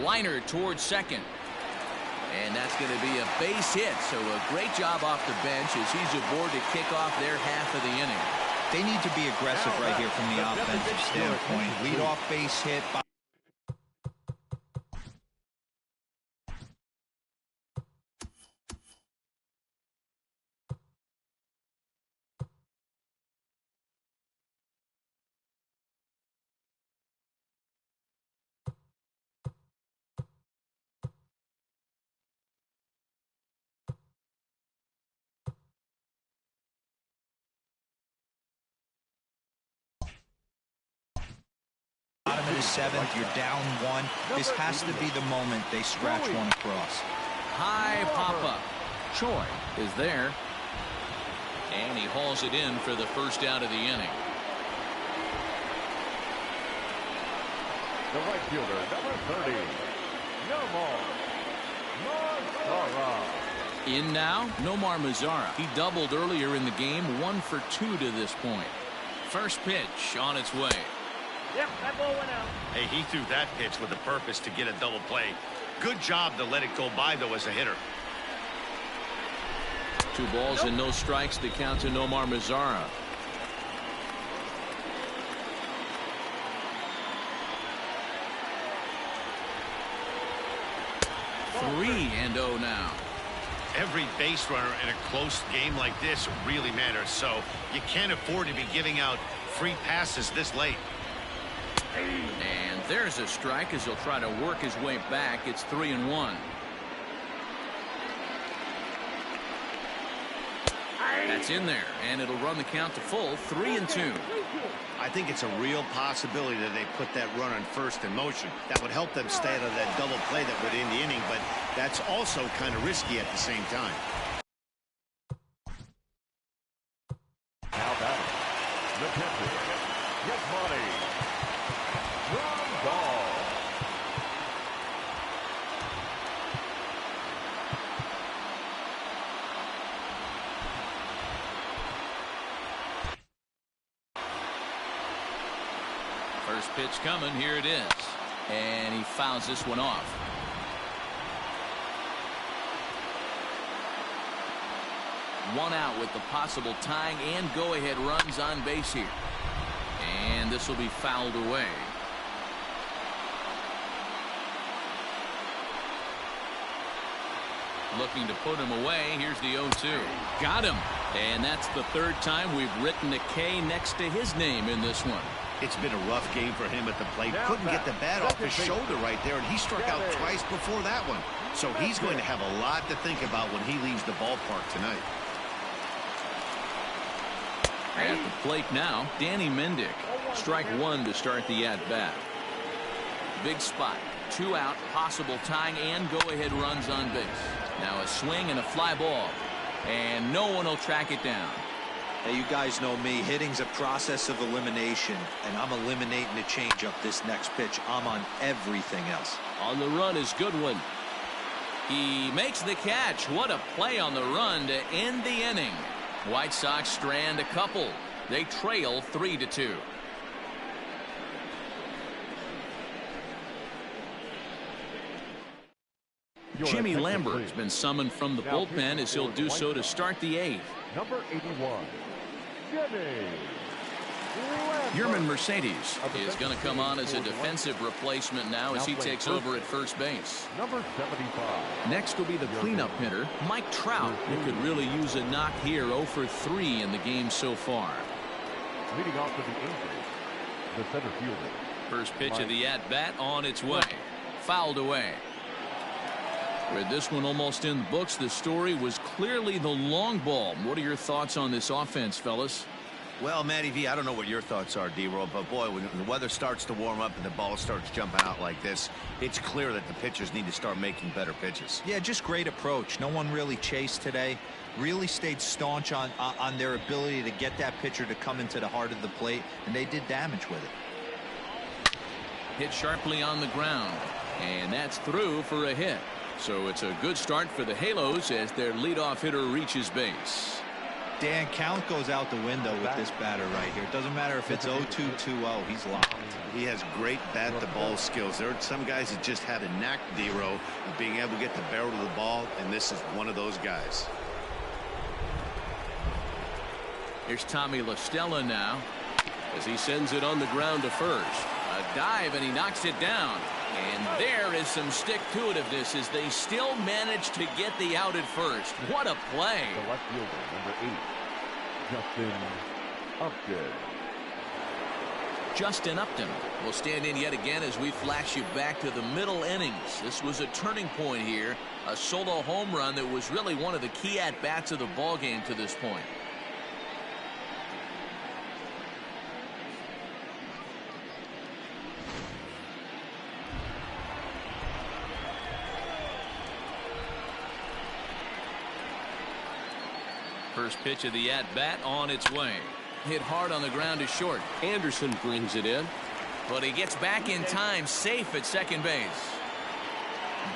Liner towards second. And that's going to be a base hit, so a great job off the bench as he's aboard to kick off their half of the inning. They need to be aggressive right here from the offensive standpoint. Lead-off base hit by bottom of the seventh. You're down one. This has to be the moment they scratch one across. High pop-up. Choi is there. And he hauls it in for the first out of the inning. The right fielder, number 30, Nomar Mazara. In now, Nomar Mazara. He doubled earlier in the game, 1 for 2 to this point. First pitch on its way. Yep, that ball went out. Hey, he threw that pitch with a purpose to get a double play. Good job to let it go by, though, as a hitter. 2 balls and no strikes to count to Nomar Mazara. Three and 0 now. Every base runner in a close game like this really matters, so you can't afford to be giving out free passes this late. And there's a strike as he'll try to work his way back. It's 3 and 1. That's in there, and it'll run the count to full, 3 and 2. I think it's a real possibility that they put that run on first in motion. That would help them stay out of that double play that would end the inning, but that's also kind of risky at the same time. Now batting, the pitcher, Yasmani Grandal. First pitch coming, here it is. And he fouls this one off. One out with the possible tying and go-ahead runs on base here. And this will be fouled away. Looking to put him away. Here's the 0-2. Got him. And that's the 3rd time we've written a K next to his name in this one. It's been a rough game for him at the plate. Couldn't get the bat off his shoulder right there, and he struck out twice before that one. So he's going to have a lot to think about when he leaves the ballpark tonight. At the plate now, Danny Mendick. Strike 1 to start the at-bat. Big spot. 2 out, possible tying and go-ahead runs on base. Now a swing and a fly ball. And no one will track it down. Hey, you guys know me. Hitting's a process of elimination, and I'm eliminating the changeup this next pitch. I'm on everything else. On the run is Goodwin. He makes the catch. What a play on the run to end the inning. White Sox strand a couple. They trail 3-2. Jimmy Lambert's been summoned from the bullpen as he'll do so to start the 8th. Number 81, Jimmy Yerman Mercedes is going to come on as a defensive replacement now as he takes over at first base. Number 75. Next will be the cleanup hitter, Mike Trout, who could really use a knock here. 0 for 3 in the game so far. Leading off to the Angels, the center fielder. First pitch of the at-bat on its way. Fouled away. With this one almost in the books, the story was clearly the long ball. What are your thoughts on this offense, fellas? Well, Matty V, I don't know what your thoughts are, D-Roll, but boy, when the weather starts to warm up and the ball starts jumping out like this, it's clear that the pitchers need to start making better pitches. Yeah, just great approach. No one really chased today. Really stayed staunch on their ability to get that pitcher to come into the heart of the plate, and they did damage with it. Hit sharply on the ground, and that's through for a hit. So it's a good start for the Halos as their leadoff hitter reaches base. Dan, count goes out the window with this batter right here. It doesn't matter if it's 0-2, 2-0. He's locked. He has great bat-to-ball skills. There are some guys that just have a knack, D-Row, of being able to get the barrel of the ball, and this is one of those guys. Here's Tommy La Stella now as he sends it on the ground to first. A dive, and he knocks it down. And there is some stick-to-itiveness as they still manage to get the out at first. What a play. The left fielder, number 8, Justin Upton. Justin Upton will stand in yet again as we flash you back to the middle innings. This was a turning point here. A solo home run that was really one of the key at-bats of the ballgame to this point. First pitch of the at-bat on its way. Hit hard on the ground to short. Anderson brings it in. But he gets back in time, safe at second base.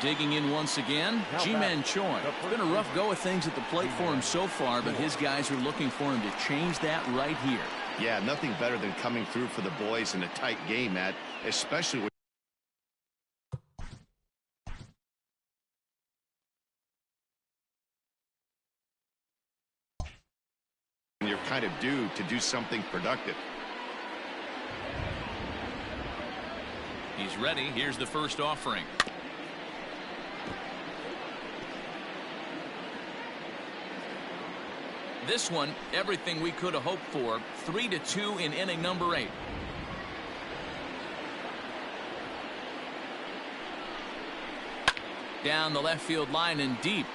Digging in once again, Ji-Man Choi. It's been a rough go of things at the plate for him so far, but his guys are looking for him to change that right here. Yeah, nothing better than coming through for the boys in a tight game, Matt, especially when you're kind of due to do something productive. He's ready. Here's the first offering. This one, everything we could have hoped for. 3-2 in inning number 8. Down the left field line and deep.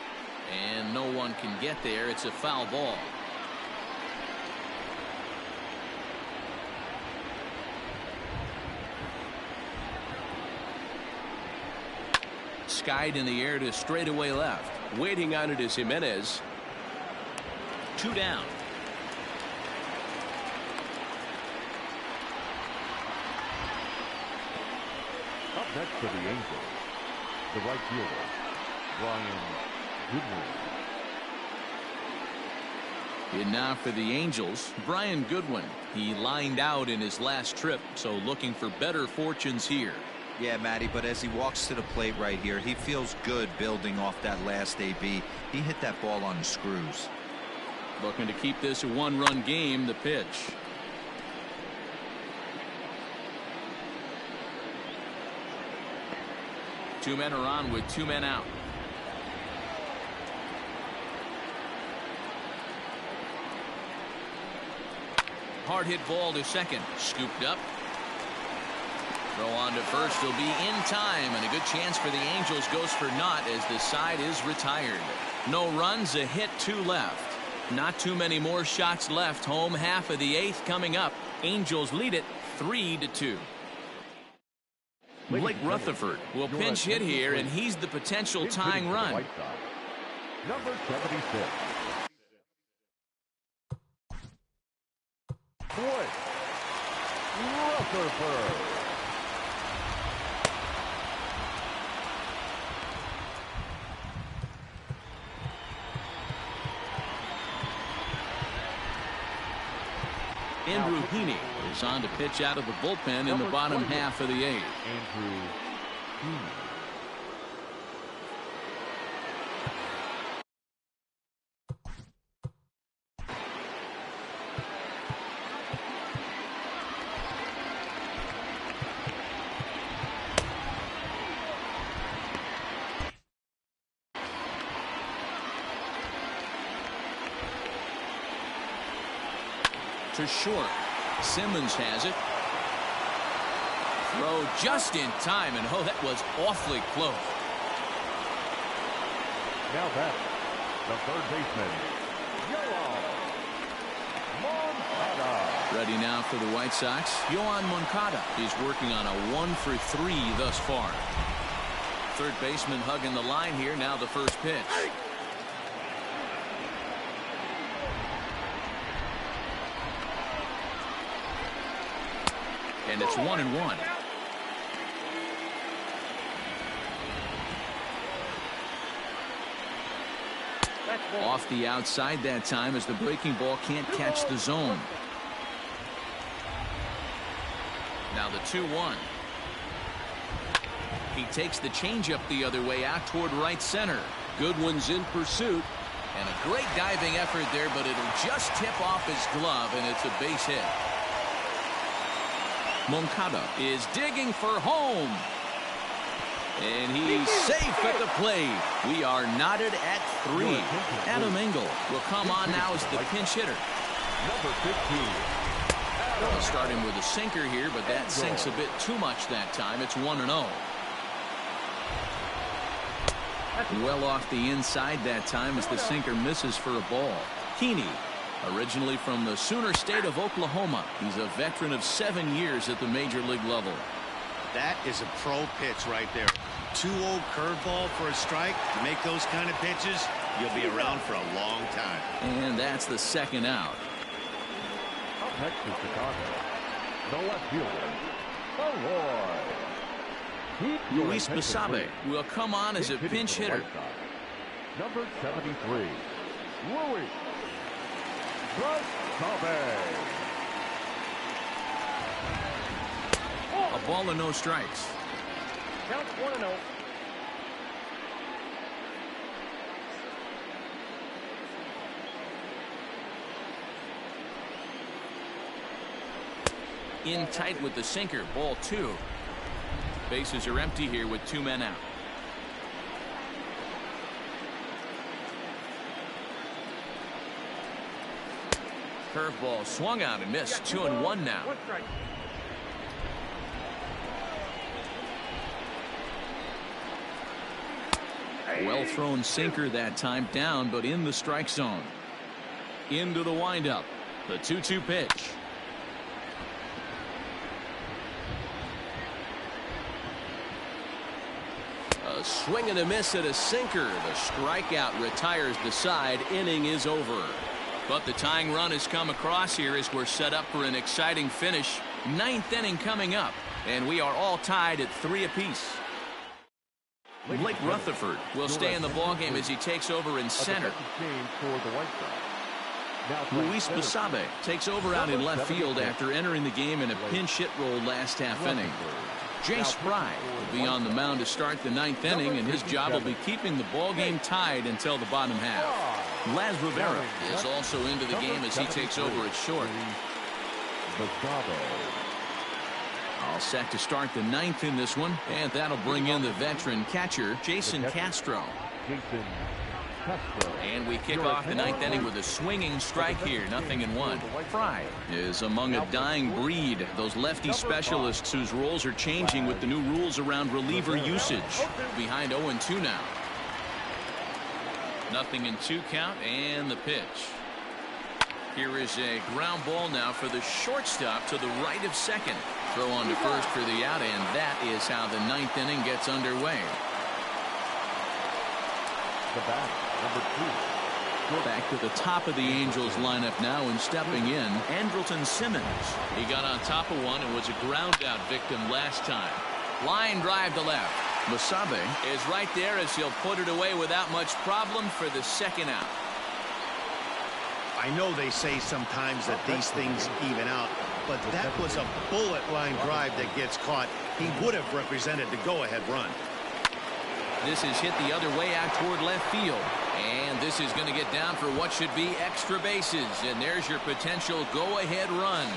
And no one can get there. It's a foul ball. Skied in the air to straightaway left. Waiting on it is Jimenez. 2 down. Up next for the Angels, the right fielder, Brian Goodwin. And now for the Angels, Brian Goodwin. He lined out in his last trip, so looking for better fortunes here. Yeah, Matty, but as he walks to the plate right here, he feels good building off that last AB. He hit that ball on the screws. Looking to keep this a one-run game. The pitch. Two men are on with 2 men out. Hard hit ball to second. Scooped up. Throw on to first. He'll be in time, and a good chance for the Angels goes for naught as the side is retired. No runs, a hit, 2 left. Not too many more shots left. Home half of the 8th coming up. Angels lead it 3-2. Blake Rutherford will pinch hit here, and he's the potential tying run. Number 76. Blake Rutherford. Andrew Heaney is on to pitch out of the bullpen in the bottom half of the 8th. Andrew Heaney. To short. Simmons has it. Throw just in time, and oh, that was awfully close. Now back, the third baseman, Moncada. Ready now for the White Sox. Yoan Moncada is working on a 1-for-3 thus far. Third baseman hugging the line here. Now the first pitch. And it's 1-1. Off the outside that time as the breaking ball can't catch the zone. Now the 2-1. He takes the changeup the other way out toward right center. Goodwin's in pursuit. And a great diving effort there, but it'll just tip off his glove, and it's a base hit. Moncada is digging for home. And he's safe at the plate. We are knotted at 3. Adam Engel will come on now as the pinch hitter. Number 15. We'll start him with a sinker here, but that sinks a bit too much that time. It's 1-0. Well off the inside that time as the sinker misses for a ball. Heaney, originally from the Sooner State of Oklahoma. He's a veteran of 7 years at the major league level. That is a pro pitch right there. 2-0 curveball for a strike. To make those kind of pitches, You'll be around for a long time. And that's the second out. Up next is Chicago. The left fielder, Malloy. Luis Basabe will come on as a pinch hitter. Number 73, Luis Basabe. A ball and no strikes. Count 1-0. In tight with the sinker, ball 2. Bases are empty here with 2 men out. Curveball swung out and missed. 2-1 now. 1 strike. Well thrown sinker that time, down but in the strike zone. Into the windup. The 2-2 pitch. A swing and a miss at a sinker. The strikeout retires the side. Inning is over. But the tying run has come across here as we're set up for an exciting finish. 9th inning coming up, and we are all tied at 3 apiece. Blake Rutherford will stay in the ballgame as he takes over in center. Luis Basabe takes over out in left field after entering the game in a pinch hit role last half inning. Jay Spry will be on the mound to start the 9th inning, and his job will be keeping the ballgame tied until the bottom half. Laz Rivera is also into the game as he takes over at short. All set to start the 9th in this one, and that'll bring in the veteran catcher, Jason Castro. And we kick off the 9th inning with a swinging strike here, 0-1. Fry is among a dying breed, those lefty specialists whose roles are changing with the new rules around reliever usage. Behind 0-2 now. 0-2 count, and the pitch. Here is a ground ball now for the shortstop to the right of second. Throw on to first for the out, and that is how the 9th inning gets underway. The bat, number 2. Back to the top of the Angels lineup now, and stepping in, Andrelton Simmons. He got on top of one and was a ground out victim last time. Line drive to left. Basabe is right there as he'll put it away without much problem for the second out. I know they say sometimes that these things even out, but that was a bullet line drive that gets caught. He would have represented the go-ahead run. This is hit the other way out toward left field. And this is going to get down for what should be extra bases. And there's your potential go-ahead run.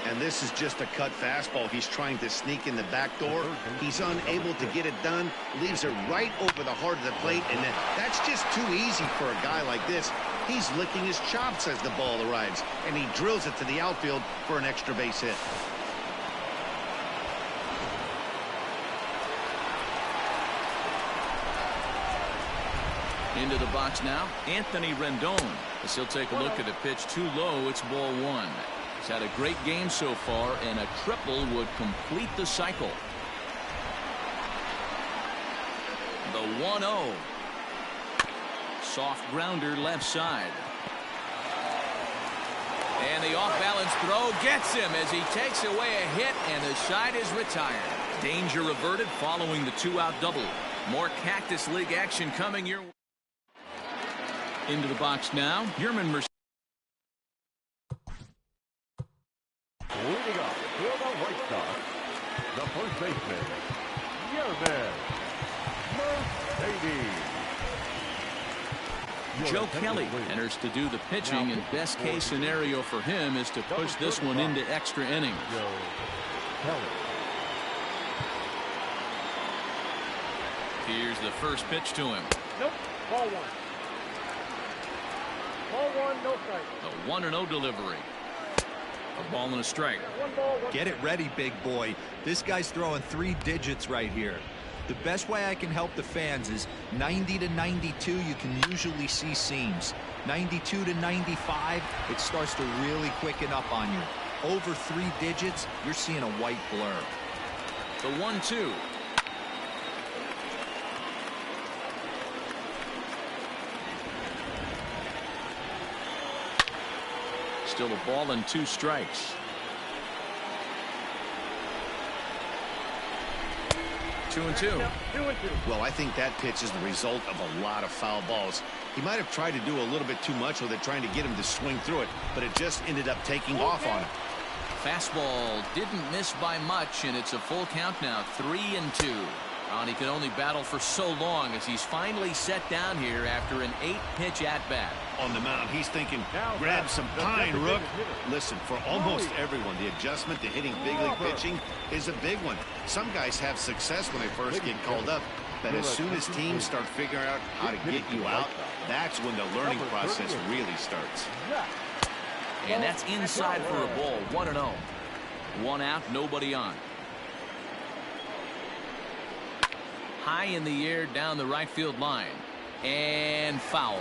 And this is just a cut fastball. He's trying to sneak in the back door. He's unable to get it done. Leaves it right over the heart of the plate. And that's just too easy for a guy like this. He's licking his chops as the ball arrives. And he drills it to the outfield for an extra base hit. Into the box now, Anthony Rendon. As he'll take a look at a pitch too low, it's ball 1. He's had a great game so far, and a triple would complete the cycle. The 1-0. Soft grounder left side. And the off-balance throw gets him as he takes away a hit, and the side is retired. Danger averted following the 2-out double. More Cactus League action coming your way. Into the box now, Yerman Mercedes. Leading up for the White Sox, the first baseman, Yerman Mercedes. Joe Kelly enters to do the pitching, and best case scenario for him is to push this one into extra innings. Joe Kelly. Here's the first pitch to him. Nope. Ball 1. Ball 1, no strike. A 1-0 delivery. A ball and a strike. 1 ball, 1 Get it ready, big boy. This guy's throwing 3 digits right here. The best way I can help the fans is 90 to 92, you can usually see seams. 92 to 95, it starts to really quicken up on you. over 3 digits, you're seeing a white blur. The 1-2. Still a ball and 2 strikes. 2-2. Well, I think that pitch is the result of a lot of foul balls. He might have tried to do a little bit too much with it, trying to get him to swing through it, but it just ended up taking off on him. Fastball didn't miss by much, and it's a full count now, 3-2. And he can only battle for so long as he's finally set down here after an 8-pitch at-bat. On the mound, he's thinking, grab some pine, Rook. Listen, for almost everyone, the adjustment to hitting big league pitching is a big one. Some guys have success when they first get called up, but as soon as teams start figuring out how to get you out, that's when the learning process really starts. And that's inside for a ball, 1-0. 1 out, nobody on. High in the air down the right field line. And foul.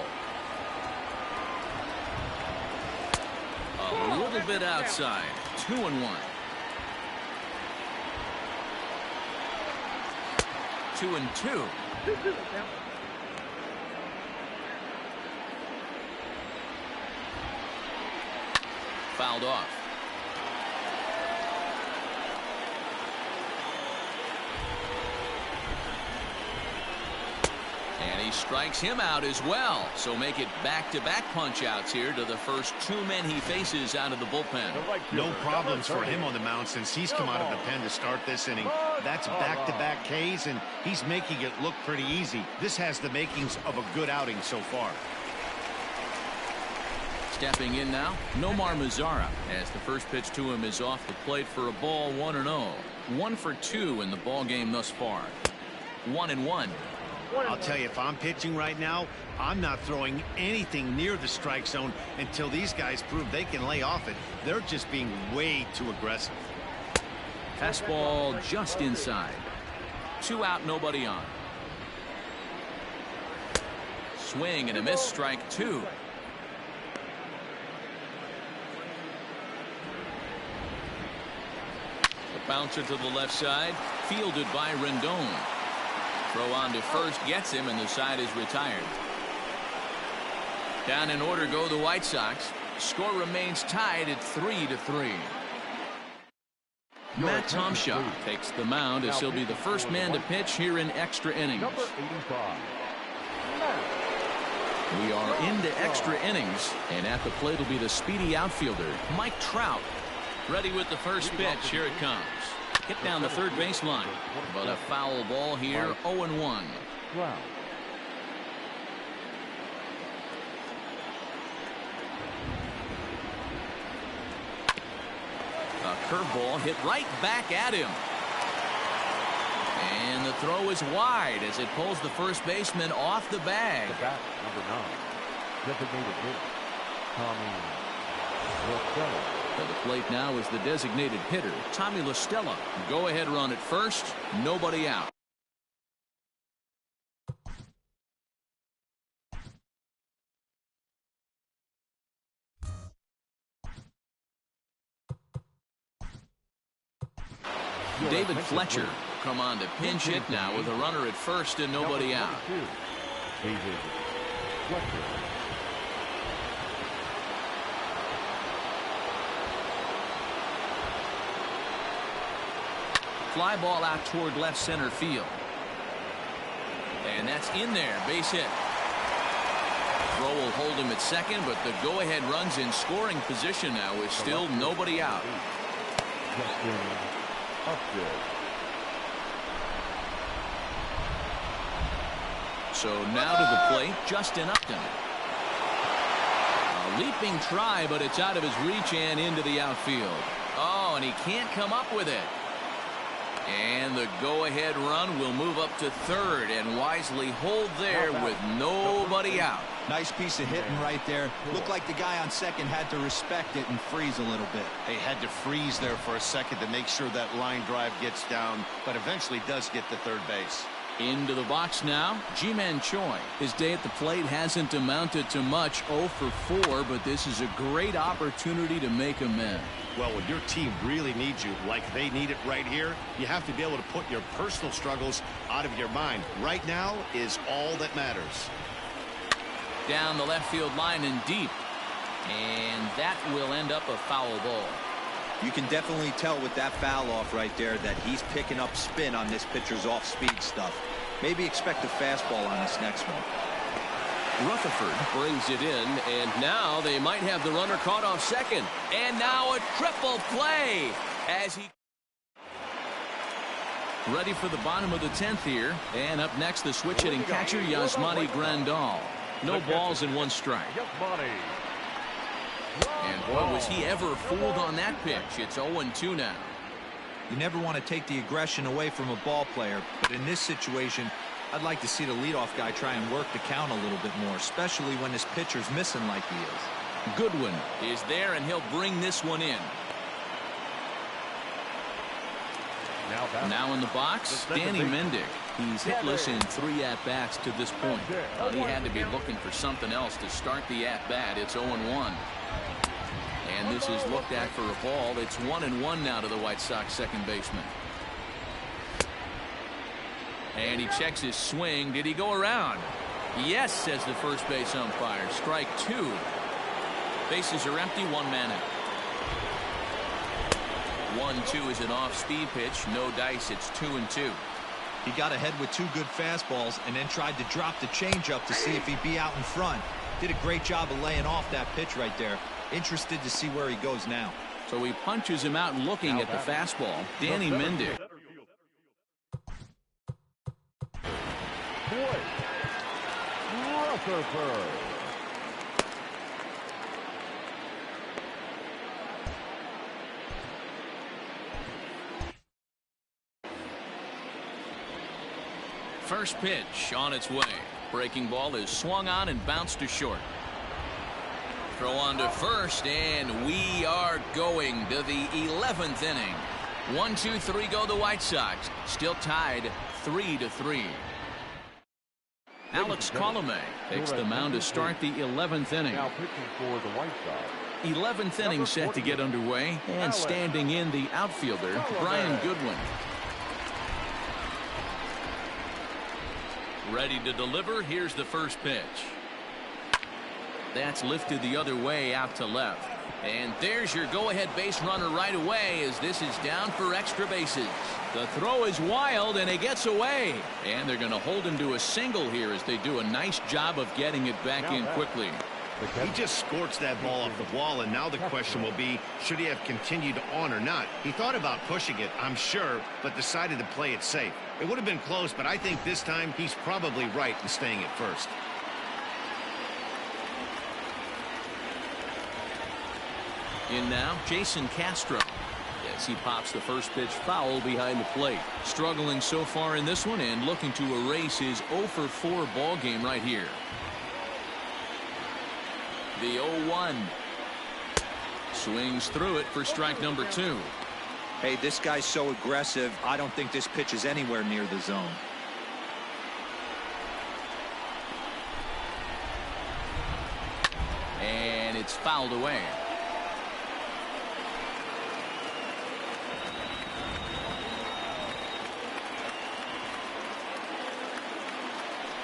A little bit outside. 2-1. 2-2. Fouled off. And he strikes him out as well. So make it back-to-back punch-outs here to the first 2 men he faces out of the bullpen. No problems for him on the mound since he's come out of the pen to start this inning. That's back-to-back Ks, and he's making it look pretty easy. This has the makings of a good outing so far. Stepping in now, Nomar Mazara, as the first pitch to him is off the plate for a ball, 1-0. 1 for 2 in the ball game thus far. 1-1. I'll tell you, if I'm pitching right now, I'm not throwing anything near the strike zone until these guys prove they can lay off it. They're just being way too aggressive. Fastball just inside. 2 out, nobody on. Swing and a miss, strike 2. The bouncer to the left side, fielded by Rendon. Throw on to first gets him, and the side is retired. Down in order go the White Sox. Score remains tied at 3-3. Matt Tomshaw takes the mound as he'll be the first man to pitch here in extra innings. We are into extra innings, and at the plate will be the speedy outfielder, Mike Trout. Ready with the first pitch. Here it comes. Hit down the third baseline, but a foul ball here, 0-1. A curveball hit right back at him. And the throw is wide as it pulls the first baseman off the bag. The bat, number 9, designated hitter, Tommy Listella. To the plate now is the designated hitter, Tommy Listella. Go ahead run at first, nobody out. David Fletcher come on to pinch hit now with a runner at first and nobody out. David Fletcher. Fly ball out toward left center field. And that's in there, base hit. Throw will hold him at second, but the go-ahead run's in scoring position now with still nobody out. So now to the plate, Justin Upton. A leaping try, but it's out of his reach and into the outfield. Oh, and he can't come up with it. And the go-ahead run will move up to third and wisely hold there with nobody out. Nice piece of hitting right there. Looked like the guy on second had to respect it and freeze a little bit. They had to freeze there for a second to make sure that line drive gets down, but eventually does get to third base. Into the box now, Ji-Man Choi. His day at the plate hasn't amounted to much, 0 for 4, but this is a great opportunity to make amends. Well, when your team really needs you, like they need it right here, you have to be able to put your personal struggles out of your mind. Right now is all that matters. Down the left field line and deep. And that will end up a foul ball. You can definitely tell with that foul off right there that he's picking up spin on this pitcher's off-speed stuff. Maybe expect a fastball on this next one. Rutherford brings it in, and now they might have the runner caught off second. And now a triple play as he... Ready for the bottom of the 10th here. And up next, the switch-hitting catcher, Yasmani Grandal. No balls and 1 strike. And boy, was he ever fooled on that pitch. It's 0-2 now. You never want to take the aggression away from a ball player, but in this situation, I'd like to see the leadoff guy try and work the count a little bit more, especially when this pitcher's missing like he is. Goodwin is there, and he'll bring this one in. Now in the box, Danny Mendick. He's hitless in 3 at-bats to this point. He had to be looking for something else to start the at-bat. It's 0-1. And this is looked at for a ball. It's 1-1 now to the White Sox second baseman. And he checks his swing. Did he go around? Yes, says the first base umpire. Strike 2. Bases are empty, 1 man out. 1-2 is an off-speed pitch. No dice. It's 2-2. He got ahead with 2 good fastballs and then tried to drop the changeup to see if he'd be out in front. Did a great job of laying off that pitch right there. Interested to see where he goes now. So he punches him out looking at the fastball. Danny Mendick. Rutherford. First pitch on its way. Breaking ball is swung on and bounced to short. Throw on to first, and we are going to the 11th inning. 1-2-3 go the White Sox. Still tied 3-3. Alex Colomé takes the mound to start the 11th inning. Now pitching for the White Sox. 11th inning set to get underway, and standing in the outfielder, Brian Goodwin. Ready to deliver. Here's the first pitch. That's lifted the other way out to left. And there's your go-ahead base runner right away as this is down for extra bases. The throw is wild and it gets away. And they're going to hold him to a single here as they do a nice job of getting it back in quickly. He just scorched that ball off the wall, and now the question will be, should he have continued on or not? He thought about pushing it, I'm sure, but decided to play it safe. It would have been close, but I think this time he's probably right in staying at first. In now, Jason Castro. Yes, he pops the first pitch foul behind the plate. Struggling so far in this one and looking to erase his 0 for 4 ball game right here. The 0-1. Swings through it for strike number 2. Hey, this guy's so aggressive, I don't think this pitch is anywhere near the zone. And it's fouled away.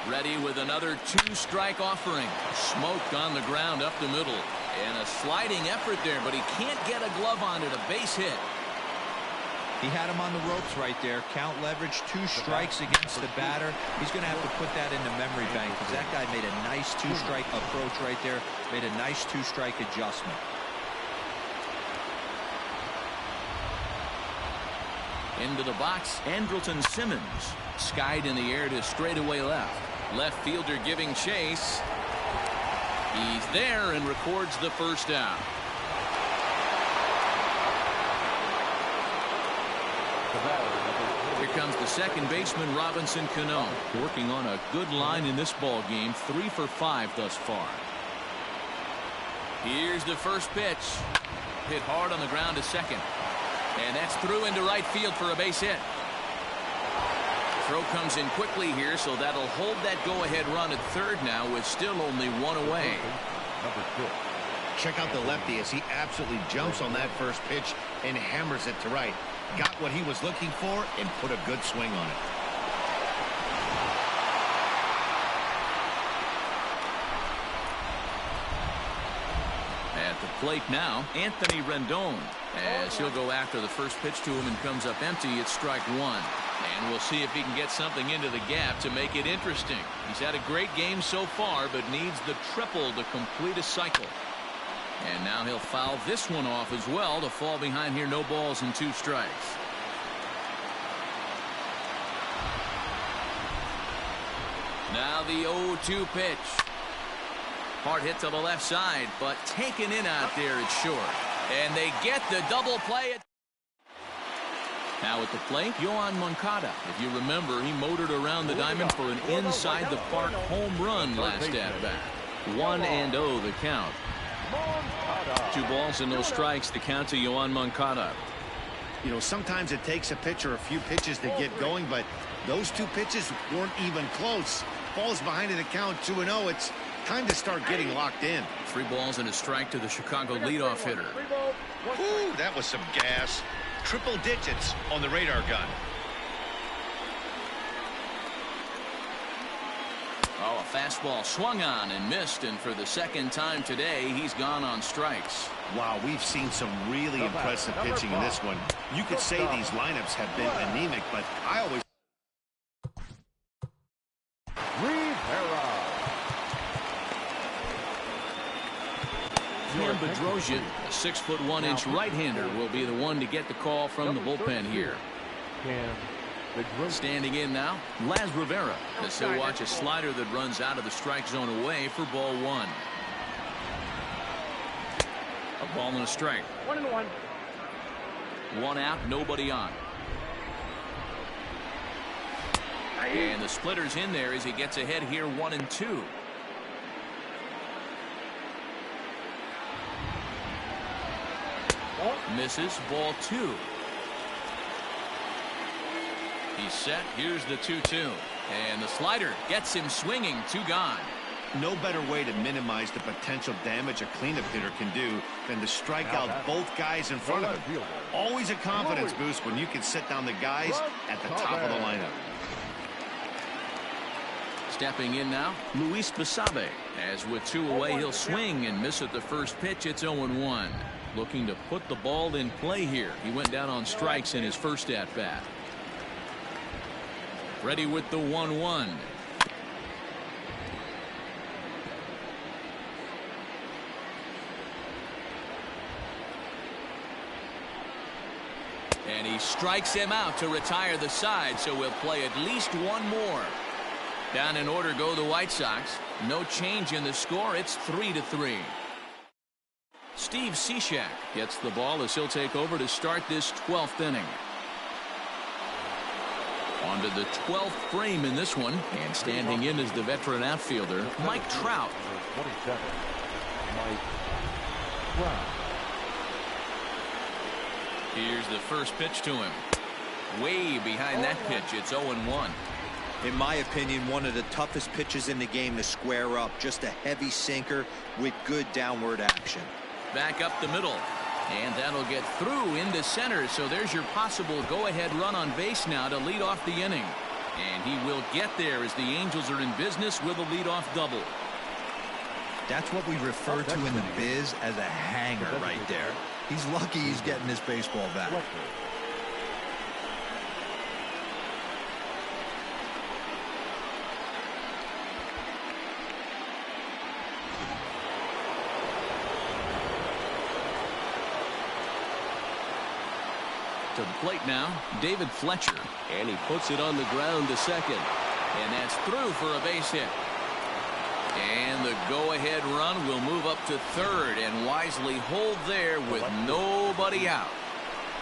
Ready with another 2-strike offering. Smoked on the ground up the middle. And a sliding effort there, but he can't get a glove on it. A base hit. He had him on the ropes right there. Count leverage, 2 strikes against the batter. He's going to have to put that in the memory bank because that guy made a nice 2-strike approach right there. Made a nice 2-strike adjustment. Into the box, Andrelton Simmons. Skied in the air to straightaway left. Left fielder giving chase. He's there and records the first out. Here comes the second baseman, Robinson Cano, working on a good line in this ball game. 3 for 5 thus far. Here's the first pitch. Hit hard on the ground to second. And that's through into right field for a base hit. throw comes in quickly here, so that'll hold that go-ahead run at third now with still only one away. Number 6. Check out the lefty as he absolutely jumps on that first pitch and hammers it to right. Got what he was looking for and put a good swing on it. At the plate now, Anthony Rendon, as he'll go after the first pitch to him and comes up empty. It's strike one. And we'll see if he can get something into the gap to make it interesting. He's had a great game so far, but needs the triple to complete a cycle. And now he'll foul this one off as well to fall behind here. No balls and 2 strikes. Now the 0-2 pitch. Hard hit to the left side, but taken in out there at short. And they get the double play. Now at the plate, Yoan Moncada. If you remember, he motored around the diamond for an inside-the-park home run last at-bat. 1-0 the count. 2 balls and no strikes to count to Yoan Moncada. You know, sometimes it takes a pitcher a few pitches to get going, but those 2 pitches weren't even close. Falls behind in the count 2-0. It's time to start getting locked in. 3 balls and a strike to the Chicago leadoff hitter. Woo, that was some gas. Triple digits on the radar gun. Oh, a fastball swung on and missed, and for the second time today, he's gone on strikes. Wow, we've seen some really impressive pitching in this one. You could say these lineups have been anemic, but I always... Cam Bedrosian, a 6'1" right-hander, will be the one to get the call from the bullpen here. Standing in now, Laz Rivera, as he'll watch a slider that runs out of the strike zone away for ball 1. A ball and a strike. 1-1. 1 out, nobody on. And the splitter's in there as he gets ahead here 1-2. Misses, ball 2. He's set. Here's the 2-2. And the slider gets him swinging. 2 gone. No better way to minimize the potential damage a cleanup hitter can do than to strike out both guys in front of him. Always a confidence boost when you can set down the guys at the top of the lineup. Stepping in now, Luis Basabe. As with 2 away, he'll swing and miss at the first pitch. It's 0-1. Looking to put the ball in play here. He went down on strikes in his first at-bat. Ready with the 1-1. And he strikes him out to retire the side, so we'll play at least 1 more. Down in order go the White Sox. No change in the score. It's 3-3. Steve Cishek gets the ball as he'll take over to start this 12th inning. On to the 12th frame in this one, and standing in is the veteran outfielder, Mike Trout. 27. Mike Trout. Here's the first pitch to him. Way behind that pitch. It's 0-1. In my opinion, one of the toughest pitches in the game to square up. Just a heavy sinker with good downward action. Back up the middle. And that'll get through into center. So there's your possible go-ahead run on base now to lead off the inning. And he will get there as the Angels are in business with a leadoff double. That's what we refer to in the biz as a hanger right there. He's lucky he's getting this baseball back. To the plate now, David Fletcher. And he puts it on the ground to second. And that's through for a base hit. And the go-ahead run will move up to third and wisely hold there with nobody out.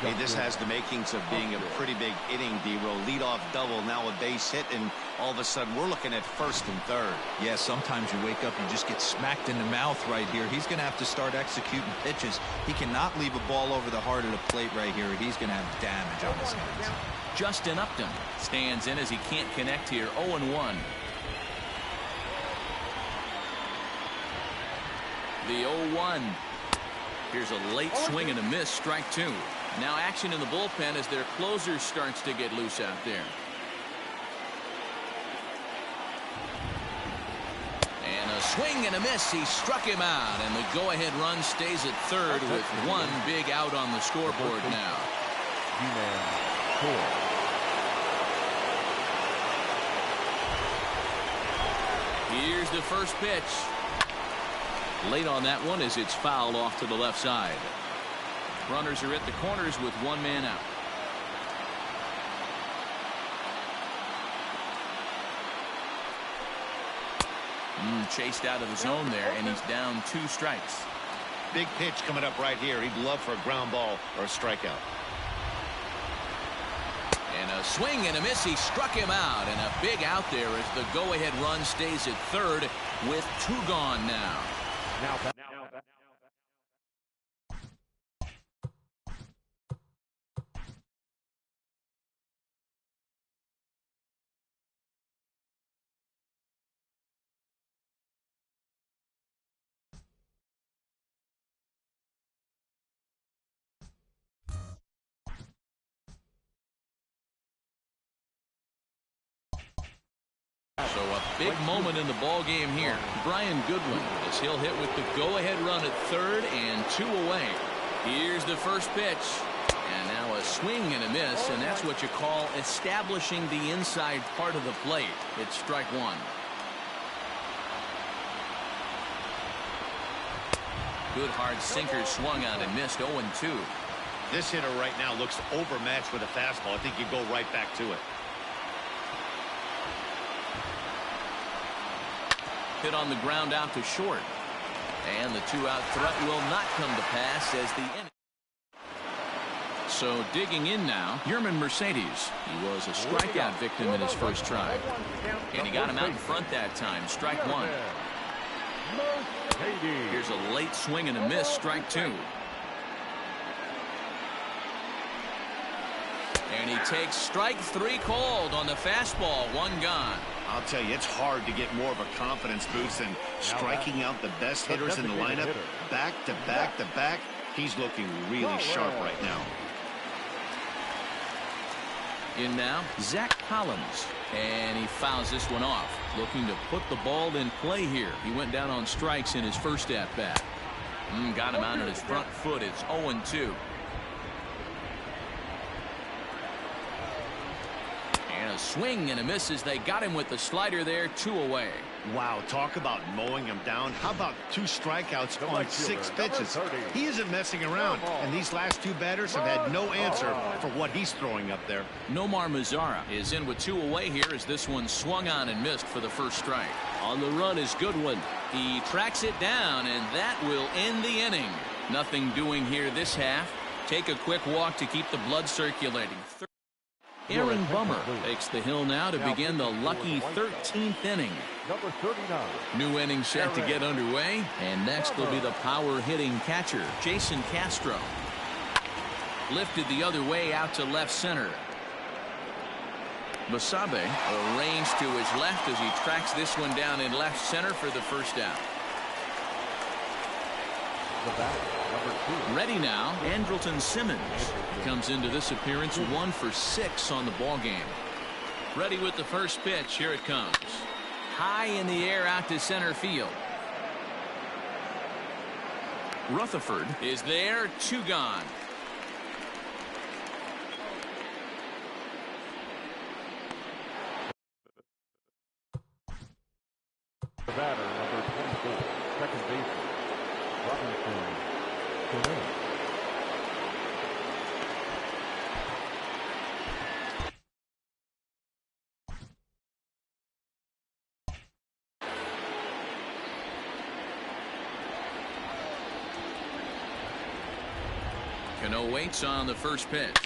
Hey, this has the makings of being a pretty big inning, D-Roll. Leadoff double, now a base hit, and all of a sudden we're looking at first and third. Yeah, sometimes you wake up, you just get smacked in the mouth right here. He's going to have to start executing pitches. He cannot leave a ball over the heart of the plate right here. He's going to have damage on his hands. Justin Upton stands in as he can't connect here. 0-1. The 0-1. Here's a late swing and a miss, strike two. Now action in the bullpen as their closer starts to get loose out there. And a swing and a miss. He struck him out, and the go-ahead run stays at third with one big out on the scoreboard now. Here's the first pitch. Late on that one as it's fouled off to the left side. Runners are at the corners with one man out. Chased out of the zone there, and he's down 2 strikes. Big pitch coming up right here. He'd love for a ground ball or a strikeout. And a swing and a miss. He struck him out, and a big out there as the go-ahead run stays at third with 2 gone now. So a big moment in the ball game here. Brian Goodwin as he'll hit with the go-ahead run at third and 2 away. Here's the first pitch. And now a swing and a miss, and that's what you call establishing the inside part of the plate. It's strike one. Good hard sinker swung on and missed. 0-2. This hitter right now looks overmatched with a fastball. I think you go right back to it. Hit on the ground out to short. And the 2-out threat will not come to pass as the inning. So digging in now, Yerman Mercedes. He was a strikeout victim in his first try. And he got him out in front that time. Strike one. Here's a late swing and a miss. Strike two. And he takes strike 3 called on the fastball. 1 gone. I'll tell you, it's hard to get more of a confidence boost than striking out the best hitters in the lineup. Back to back to back. He's looking really sharp right now. In now, Zach Collins. And he fouls this one off. Looking to put the ball in play here. He went down on strikes in his first at-bat. Got him out on his front foot. It's 0-2. And a swing and a miss as they got him with the slider there. 2 away. Wow, talk about mowing him down. How about 2 strikeouts on 6 pitches? He isn't messing around, and these last 2 batters have had no answer for what he's throwing up there. Nomar Mazara is in with 2 away here as this one swung on and missed for the first strike. On the run is Goodwin. He tracks it down, and that will end the inning. Nothing doing here this half. Take a quick walk to keep the blood circulating. Aaron Bummer takes the hill now to begin the lucky 13th inning. Number 39. New inning set to get underway, and next will be the power hitting catcher, Jason Castro. Lifted the other way out to left center. Basabe arranged to his left as he tracks this one down in left center for the first out. Ready now, Andrelton Simmons comes into this appearance 1 for 6 on the ball game. Ready with the first pitch. Here it comes. High in the air out to center field. Rutherford is there. 2 gone. The batter, number 24, second baseman, Robinson. Cano waits on the first pitch.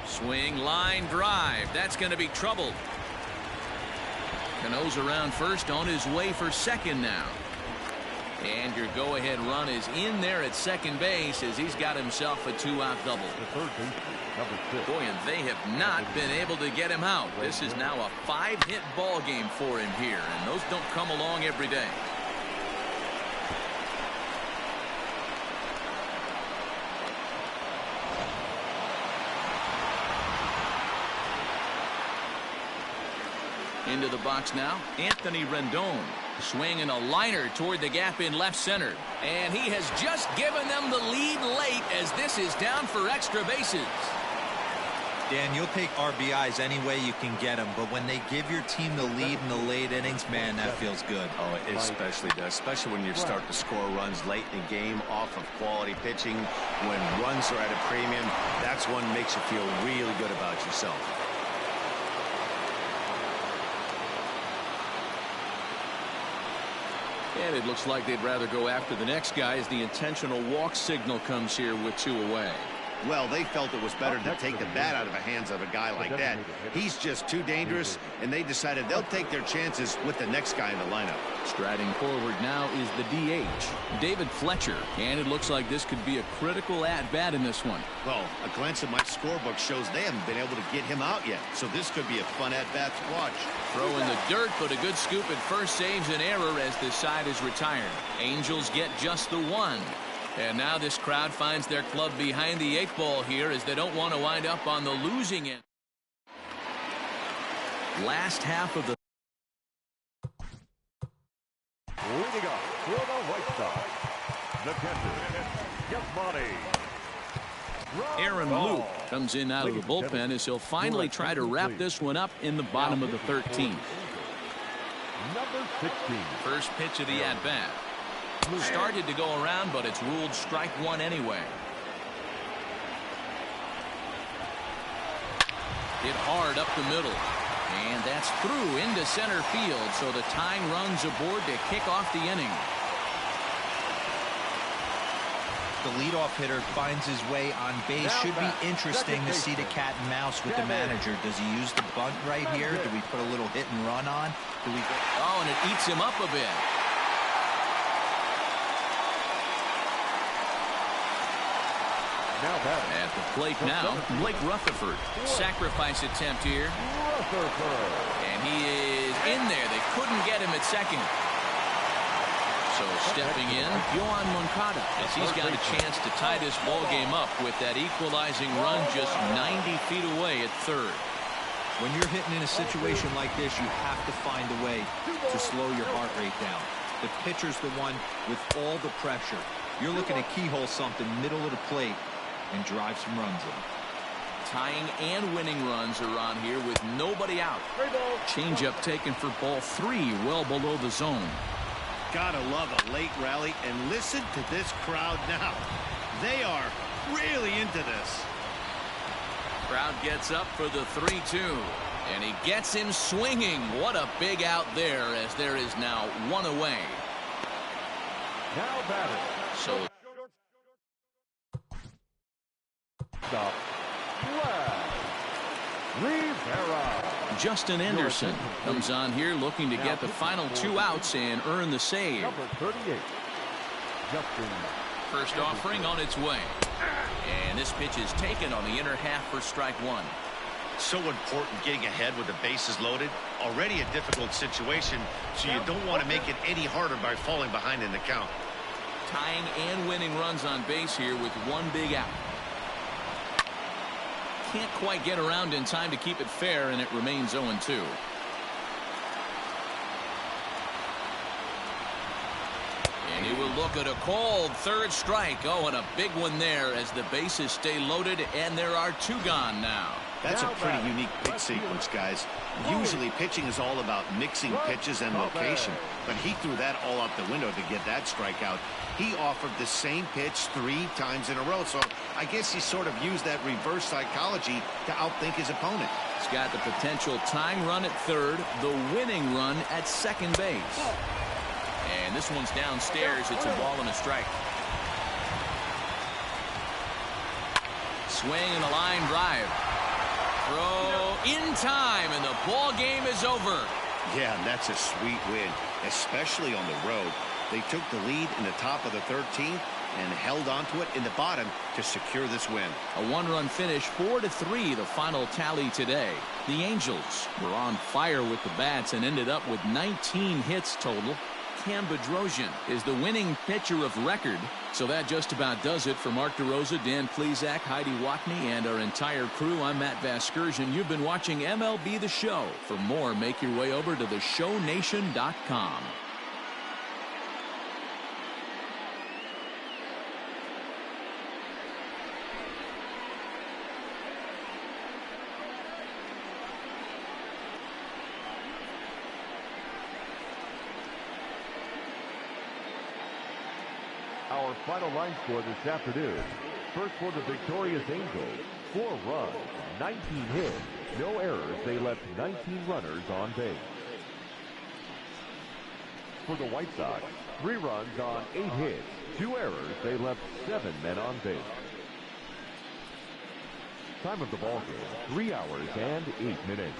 Swing, line drive. That's going to be trouble. Cano's around first, on his way for second now. And your go-ahead run is in there at second base as he's got himself a 2-out double. The third baseman, number 6. Boy, and they have not been able to get him out. This is now a 5-hit ball game for him here, and those don't come along every day. Into the box now, Anthony Rendon. Swinging a liner toward the gap in left center. And he has just given them the lead late as this is down for extra bases. Dan, you'll take RBIs any way you can get them, but when they give your team the lead in the late innings, man, that feels good. Oh, it especially does, especially when you start to score runs late in the game off of quality pitching. When runs are at a premium, that's one makes you feel really good about yourself. And it looks like they'd rather go after the next guy as the intentional walk signal comes here with 2 away. Well, they felt it was better to take the bat out of the hands of a guy like that. He's just too dangerous, and they decided they'll take their chances with the next guy in the lineup. Striding forward now is the DH, David Fletcher. And it looks like this could be a critical at-bat in this one. Well, a glance at my scorebook shows they haven't been able to get him out yet, so this could be a fun at-bat to watch. Throw in the dirt, but a good scoop at first saves an error as the side is retired. Angels get just the 1. And now this crowd finds their club behind the 8 ball here as they don't want to wind up on the losing end. Last half of the Leading up for the White Sox, the catcher, Yasmani. Aaron Luke comes in out of the bullpen as he'll finally try to wrap this one up in the bottom of the 13th. Number 16. First pitch of the at-bat. Started to go around, but it's ruled strike 1 anyway. Hit hard up the middle. And that's through into center field, so the tying runs aboard to kick off the inning. The leadoff hitter finds his way on base. Should be interesting to see the cat and mouse with the manager. Does he use the bunt right here? Do we put a little hit and run on? Do we? Oh, and it eats him up a bit. At the plate now, Blake Rutherford. Sacrifice attempt here. And he is in there. They couldn't get him at second. So stepping in, Yohan Moncada, as he's got a chance to tie this ball game up with that equalizing run just 90 feet away at third. When you're hitting in a situation like this, you have to find a way to slow your heart rate down. The pitcher's the one with all the pressure. You're looking to keyhole something middle of the plate and drive some runs in. Tying and winning runs are on here with nobody out. Changeup taken for ball 3, well below the zone. Gotta love a late rally, and listen to this crowd now. They are really into this. Crowd gets up for the 3-2, and he gets him swinging. What a big out there, as there is now 1 away. Now batting. So Stop. Rivera. Justin Anderson comes on here looking to get the final 2 outs and earn the save. Number 38. Justin. First offering on its way. And this pitch is taken on the inner half for strike 1. So important getting ahead with the bases loaded. Already a difficult situation, so you don't want to make it any harder by falling behind in the count. Tying and winning runs on base here with 1 big out. Can't quite get around in time to keep it fair, and it remains 0-2. And he will look at a called third strike. Oh, and a big one there as the bases stay loaded, and there are 2 gone now. That's a pretty unique pitch sequence, guys. Usually pitching is all about mixing pitches and location, but he threw that all out the window to get that strikeout. He offered the same pitch 3 times in a row, so I guess he sort of used that reverse psychology to outthink his opponent. He's got the potential tying run at third, the winning run at second base. And this one's downstairs. It's a ball and a strike. swing and a line drive. Throw in time, and the ball game is over. Yeah, and that's a sweet win, especially on the road. They took the lead in the top of the 13th and held onto it in the bottom to secure this win. A one-run finish, 4-3, the final tally today. The Angels were on fire with the bats and ended up with 19 hits total. Cam Bedrosian is the winning pitcher of record. So that just about does it for Mark DeRosa, Dan Plesac, Heidi Watney, and our entire crew. I'm Matt Vasgersian. You've been watching MLB The Show. For more, make your way over to theshownation.com. Our final line score this afternoon. First for the victorious Angels, 4 runs, 19 hits, no errors. They left 19 runners on base. For the White Sox, 3 runs on 8 hits, 2 errors. They left 7 men on base. Time of the ball game, 3 hours and 8 minutes.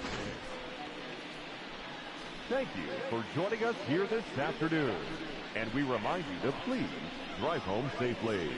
Thank you for joining us here this afternoon. And we remind you to please drive home safely.